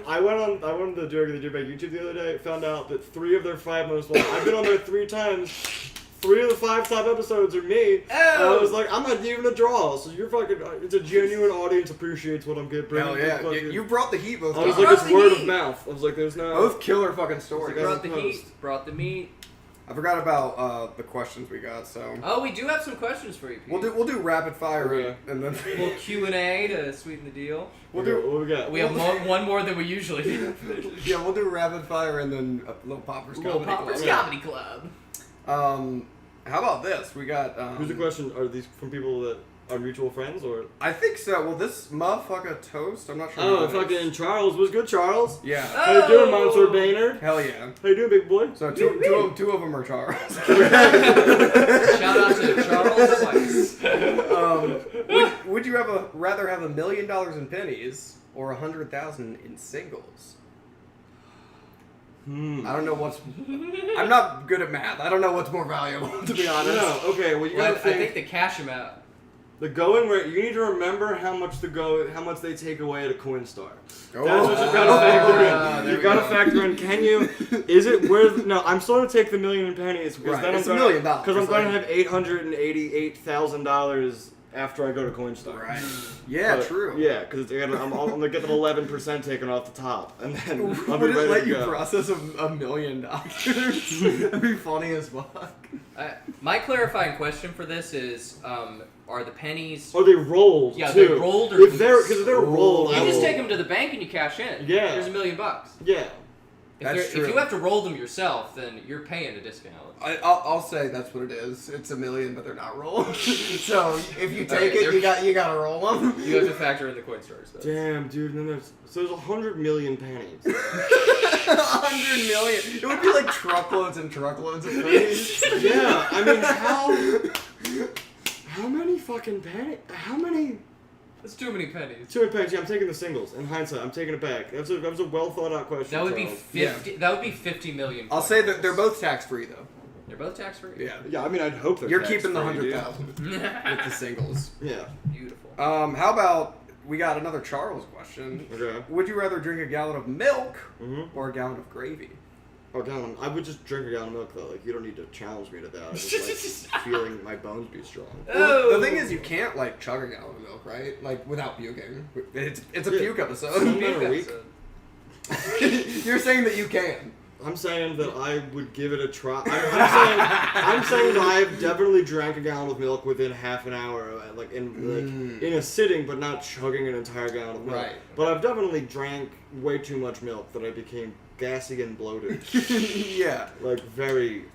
I went on the Dragging the Deer Tag YouTube the other day. Found out that 3 of their 5 most. I've been on there 3 times. 3 of the 5 top episodes are me. And I was like, I'm not even a draw. So you're fucking. It's a genuine audience appreciates what I'm getting. Hell yeah, you brought the heat both I was times. like, it's brought the word heat. of mouth. I was like, there's no. Both killer fucking stories. Like, Brought the Post. heat, brought the meat. I forgot about the questions we got, so Oh, we do have some questions for you, Pete. we'll do rapid fire Okay. and then A little Q&A to sweeten the deal. we'll do What we got? We have one more than we usually do. yeah we'll do rapid fire and then a little poppers Little comedy Poppers club. Comedy Club. How about this? We got Who's the question? Are these from people that are mutual friends or? I think so. Well, this motherfucker toast. I'm not sure. Oh, who it is. fucking Charles. Was good, Charles? Yeah. How you doing, Monster Boehner? Hell yeah. How you doing, big boy? So two of them are Charles. Shout out to Charles Weiss. would you rather have $1 million in pennies or 100,000 in singles? I don't know what's. I'm not good at math. I don't know what's more valuable, to be honest. No, okay. Well, you Well, gotta I think, think the cash amount. the going rate. You need to remember how much they take away at a Coinstar. Oh. That's what you gotta factor there in. we You gotta go. factor in. Can you? Is it worth? No, I'm still gonna take the million in pennies because Right, then it's I'm $1 gonna, million, because I'm like- gonna have $888,000 after I go to Coinstar. Right. Yeah, But, true. Yeah, because I'm gonna get the 11% taken off the top, and then I'll be Would it ready let to you go. process $1 million? That'd be funny as fuck. My clarifying question for this is, are the pennies... Or they rolled. Yeah, too. they rolled or Because if piece. they're rolled, You I just will- take them to the bank and you cash in. Yeah. There's $1 million. Yeah. That's true. If you have to roll them yourself, then you're paying a discount. I'll say that's what it is. It's $1 million, but they're not rolled. So if you take Okay, it, you gotta roll them. You have to factor in the Coinstar expense. Damn, dude. And then there's 100 million pennies. 100 million. It would be like truckloads and truckloads of pennies. Yeah, I mean, how many fucking pennies? How many? That's too many pennies. Too many pennies. Yeah, I'm taking the singles. In hindsight, I'm taking it back. That was a well thought out question. That would be Charles. 50. That would be 50 million. I'll say that they're both tax free though. They're both tax free. Yeah. Yeah, I mean, I'd hope that You're keeping the 100,000 with Yeah. the singles. Yeah. Beautiful. How about we got another Charles question? Okay. Would you rather drink a gallon of milk Mm-hmm. or a gallon of gravy? Oh, gallon. I would just drink a gallon of milk though. Like, you don't need to challenge me to that. I just like feeling my bones be strong. Well, the thing is, you can't like chug a gallon of milk, right? Like without puking. It's a Yeah. puke episode. Some men are weak. You're saying that you can. I'm saying that I would give it a try. I'm saying that I've definitely drank a gallon of milk within half an hour, like in a sitting, but not chugging an entire gallon of milk. Right. But I've definitely drank way too much milk that I became gassy and bloated, Yeah. like very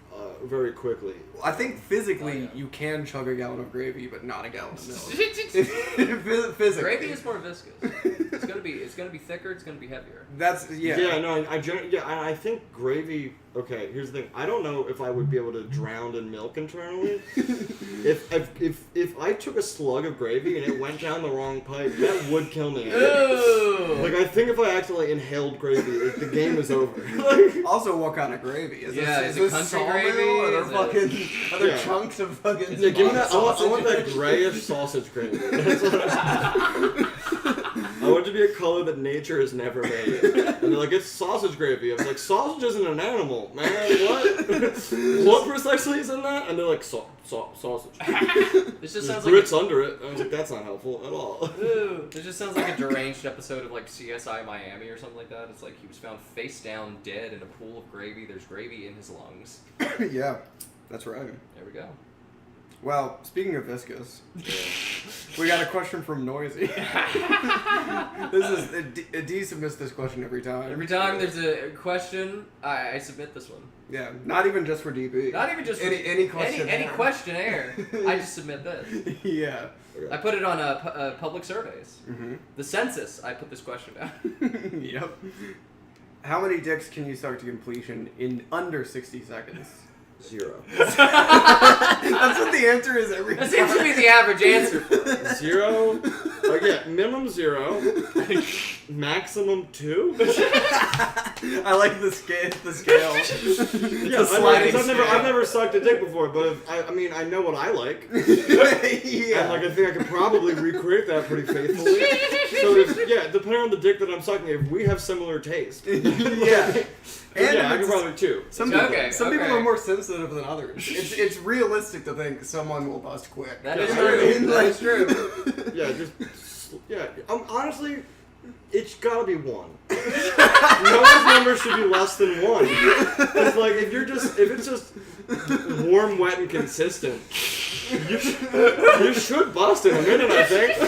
quickly. I think physically Oh, yeah. you can chug a gallon of gravy, but not a gallon of milk. Physically. Gravy is more viscous. It's gonna be thicker. It's gonna be heavier. That's yeah. Yeah, no, I think gravy. Okay, here's the thing. I don't know if I would be able to drown in milk internally. If I took a slug of gravy and it went down the wrong pipe, that would kill me. Ooh. Like, I think if I accidentally inhaled gravy, the game is over. Like, Also, what kind of gravy? Is Yeah, this, is it this country sawmill? gravy? Are there Is it- fucking are there Yeah. chunks of fucking? yeah, give me that. sausage? I want that grayish sausage gravy. That's what I want it to be a color that nature has never made. And they're like, it's sausage gravy. I was like, sausage isn't an animal, man. What? What precisely is in that? And they're like, sausage. This just There's sounds grits like under it. I was like, that's not helpful at all. this just sounds like a deranged episode of like CSI Miami or something like that. It's like he was found face down dead in a pool of gravy. There's gravy in his lungs. Yeah, that's right. There we go. Well, speaking of viscous, we got a question from Noisy. This is Dee submits this question every time. Every time there's a question, I submit this one. Yeah, not even just for DP. Not even just for any question. any questionnaire. I just submit this. Yeah. I put it on public surveys. Mm-hmm. The census. I put this question down. Yep. How many dicks can you suck to completion in under 60 seconds? 0. That's what the answer is every That time. seems to be the average answer for it. 0. Yeah, minimum 0. Maximum 2. I like the scale. Yeah, The sliding I've never sucked a dick before, but if, I know what I like. Yeah. And like I think I could probably recreate that pretty faithfully. So depending on the dick that I'm sucking, if we have similar taste, Yeah. And yeah, I it's- could probably 2. Some people, Okay, some people okay. are more sensitive than others. It's realistic to think someone will bust quick. That Yeah, is I true. mean, That is true. Yeah, honestly, it's gotta be 1. No one's number should be less than 1. It's like if it's just warm, wet, and consistent, you should bust in a minute. I think.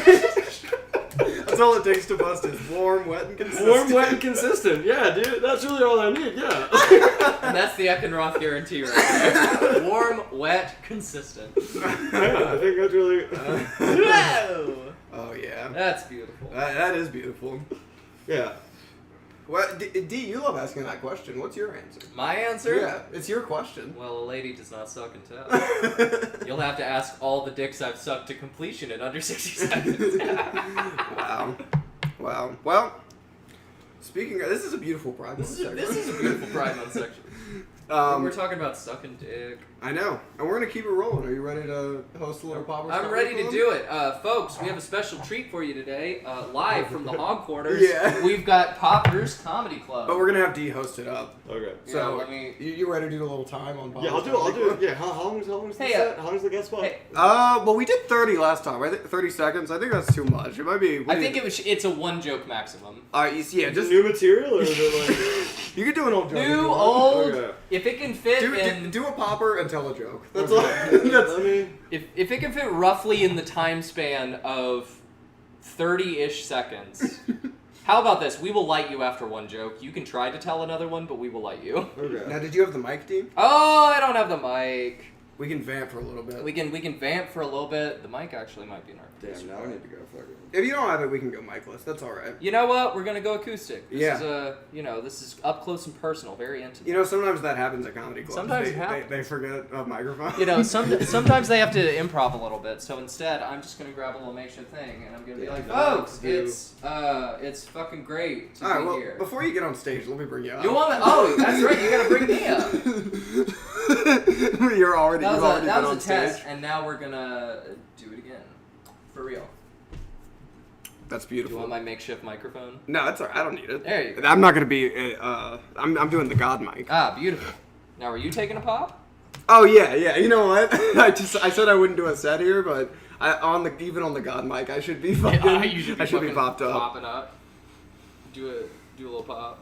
That's all it takes to bust is warm, wet, and consistent. Warm, wet, and consistent. Yeah, dude, that's really all I need. Yeah. And that's the Eckenroth guarantee right there. Warm, wet, consistent. Yeah, I think that's really. Whoa! Oh yeah. That's beautiful. That is beautiful. Yeah. Well, D, you love asking that question. What's your answer? My answer? Yeah, it's your question. Well, a lady does not suck and tell. You'll have to ask all the dicks I've sucked to completion in under 60 seconds. Wow. Well, speaking of, this is a beautiful Pride Month section. This is a beautiful Pride Month section. We're talking about sucking dick. I know. And we're going to keep it rolling. Are you ready to host a little Poppers? I'm ready to do it. Folks, we have a special treat for you today. Live from the Hog Quarters. Yeah. We've got Poppers Comedy Club. But we're going to have Dee host it up. Okay. So, you ready to do a little time on Poppers? Yeah, I'll do it. Yeah, how long is the set? How long is the guest spot? Hey. Well, we did 30 last time. I think 30 seconds. I think that's too much. It might be. I think it's a one joke maximum. Yeah, just new material, or is it like you could do an old joke. New, old. Okay. If it can fit in. Do a popper and tell a joke. That's Okay. all. I mean, If it can fit roughly in the time span of 30-ish seconds. How about this? We will light you after one joke. You can try to tell another one, but we will light you. okay. Now, did you have the mic, Dee? Oh, I don't have the mic. We can vamp for a little bit. We can vamp for a little bit. The mic actually might be in our Damn, now I need to go fucking. If you don't have it, we can go micless. That's all right. You know what? We're gonna go acoustic. Yeah. This is up close and personal, very intimate. You know, sometimes that happens at comedy clubs. Sometimes it happens. They forget a microphone. You know, sometimes they have to improv a little bit. So instead, I'm just gonna grab a little makeshift thing, and I'm gonna be like, folks, it's fucking great to all right, be well, here. before you get on stage, let me bring you up. You want me? Oh, that's right. You gotta bring me up. You're already. That You've was already been on a test, stage. and now we're gonna do it again, for real. That's Do you beautiful. want my makeshift microphone? No, that's all right. I don't need it. There you go. I'm not gonna be. I'm doing the God mic. Ah, beautiful. Now, are you taking a pop? Oh yeah. You know what? I said I wouldn't do a set here, but even on the God mic, I should be fucking. I should be popped up. Popping up. Do a little pop.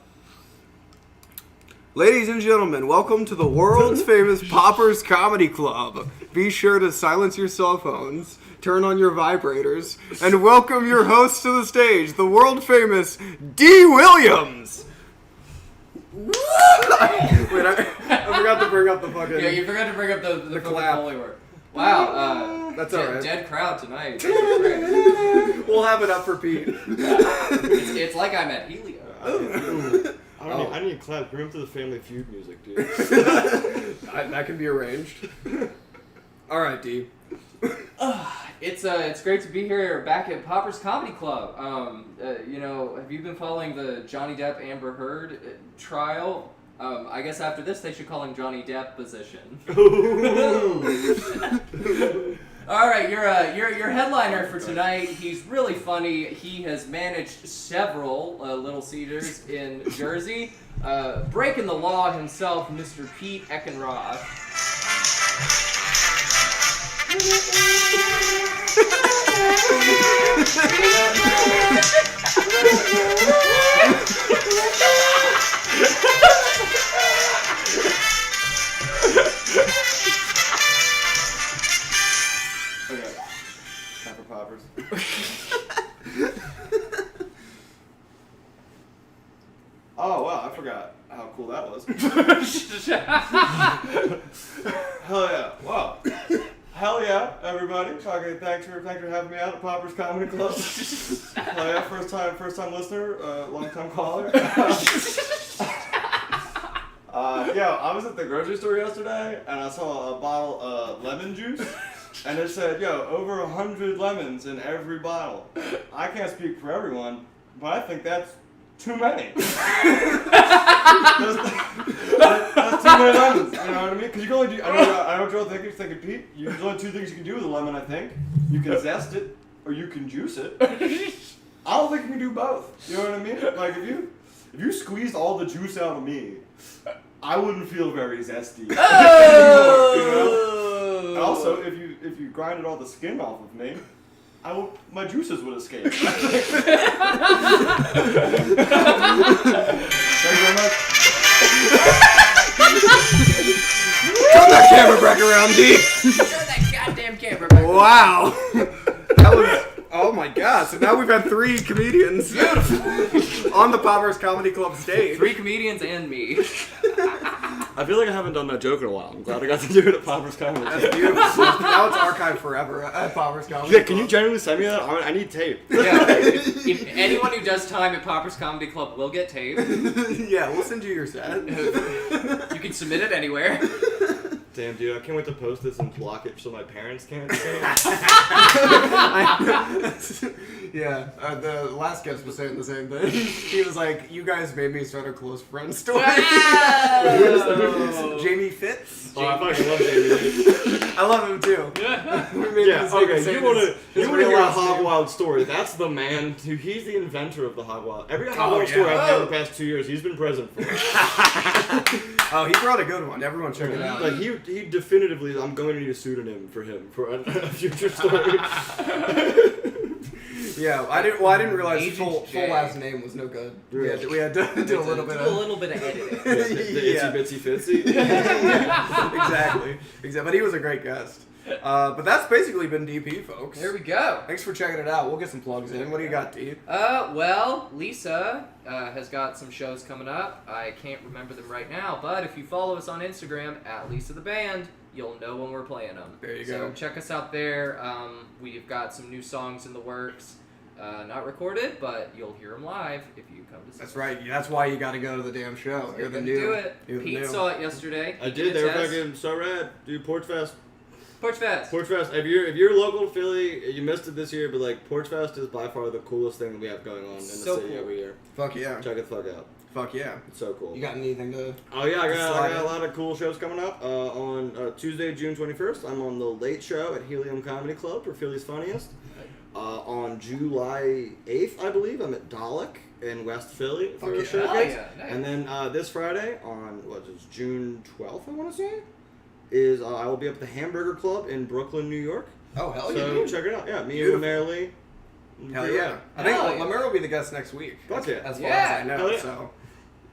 Ladies and gentlemen, welcome to the world's famous Poppers Comedy Club. Be sure to silence your cell phones, turn on your vibrators, and welcome your host to the stage, the world famous Dee Williams. Wait, I forgot to bring up the fucking. Yeah, you forgot to bring up the clap. Foley work. Wow, That's all right. Dead crowd tonight. This is great. We'll have it up for Pete. It's like I'm at Helio. I need to clap. Remember the Family Feud music, dude. That can be arranged. All right, Dee. It's great to be here back at Poppers Comedy Club. Have you been following the Johnny Depp Amber Heard trial? I guess after this they should call him Johnny Depp position. All right, your headliner for tonight. He's really funny. He has managed several Little Caesars in Jersey. Breaking the law himself, Mr. Pete Eckenroth. Okay. Time for poppers. Oh wow, I forgot how cool that was. Hell yeah! Wow. Hell yeah, everybody! Okay, thanks for having me out at Poppers Comedy Club. Hell yeah, first time listener, long time caller. I was at the grocery store yesterday and I saw a bottle of lemon juice, and it said, over 100 lemons in every bottle. I can't speak for everyone, but I think that's too many. That's too many lemons, you know what I mean? Because you can only do, I know what you're all thinking, Pete, there's only two things you can do with a lemon, I think. You can zest it, or you can juice it. I don't think you can do both, you know what I mean? Like, if you squeezed all the juice out of me, I wouldn't feel very zesty anymore, you know? And also, if you grinded all the skin off of me, my juices would escape. Thank you very much. Turn that camera back around, Dee. Turn that goddamn camera back. Wow. That was. Oh my god, so now we've had 3 comedians on the Poppers Comedy Club stage. 3 comedians and me. I feel like I haven't done that joke in a while. I'm glad I got to do it at Poppers Comedy Club. That's beautiful. Now it's archived forever at Poppers Comedy Yeah, can Club. you genuinely send me that? I need tape. Yeah, if anyone who does time at Poppers Comedy Club will get tape. Yeah, we'll send you your set. You can submit it anywhere. Damn, dude, I can't wait to post this and block it so my parents can't see it. Yeah, the last guest was saying the same thing. He was like, "You guys made me start a close friend story." Jamie Fitz. Oh, I fucking love Jamie. I love him too. Yeah, okay. You want to hear a Hog Wild story? That's the man. He's the inventor of the Hog Wild. Every Hog Wild story I've had in the past 2 years, he's been present for. Oh, he brought a good one. Everyone check it out. Like he definitively, I'm going to need a pseudonym for him for a future story. Yeah, I didn't realize Agent full J. last name was no good. Yeah. We had to do a little bit of editing. The itsy bitsy fitsy. exactly. But he was a great guest. But that's basically been DP, folks. There we go. Thanks for checking it out. We'll get some plugs in. What do you got, D? Well, Lisa has got some shows coming up. I can't remember them right now, but if you follow us on Instagram at Lisa the Band, you'll know when we're playing them. There you So go. check us out there. We've got some new songs in the works. Not recorded, but you'll hear them live if you come to see That's us. right. That's why you got to go to the damn show. So You're the gonna new. do it. You're the Pete new. saw it yesterday. I did. He They were attest. fucking so rad, dude. Porch Fest. Porch Fest. Porch Fest. If you're local to Philly, you missed it this year, but like Porch Fest is by far the coolest thing that we have going on in the So city cool. every year. Fuck yeah. Check it the fuck out. Fuck yeah. It's so cool. You got anything to? Oh yeah, I Slide got in. a lot of cool shows coming up. On Tuesday, June 21st, I'm on the Late Show at Helium Comedy Club for Philly's Funniest. On July 8th, I believe, I'm at Dalek in West Philly for Fuck a yeah. showcase. Oh, yeah, nice. And then this Friday, on June 12th, I want to say, is I will be up at the Hamburger Club in Brooklyn, New York. Oh hell So yeah. check it out. Yeah, me Beautiful. and Lamar Lee. Hell yeah. I think Hell yeah. Lamar will be the guest next week. Fuck yeah. As far Yeah. as I know. Hell yeah. So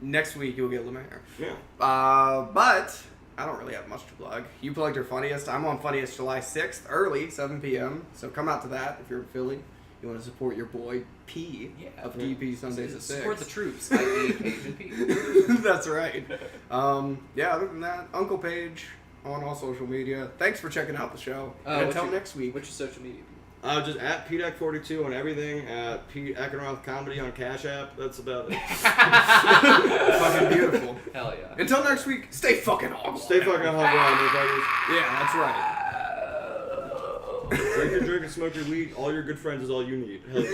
next week you'll get Lamar. Yeah. But I don't really have much to plug. You plugged your Funniest. I'm on Funniest July 6th, early, 7 p.m. So come out to that if you're in Philly. You want to support your boy P of DP Sundays at 6. Support the troops, i.e. Paige and Pete. That's right. Yeah, other than that, Uncle Paige on all social media. Thanks for checking out the show. And until next week. What's your social media? Just at Pete Ec42 on everything. At Pete Eckenroth Comedy on Cash App. That's about it. Fucking beautiful. Hell yeah. Until next week, stay fucking hog wild. Stay fucking hog wild, motherfuckers. Yeah, that's right. Drink your drink and smoke your weed. All your good friends is all you need. Hell yeah.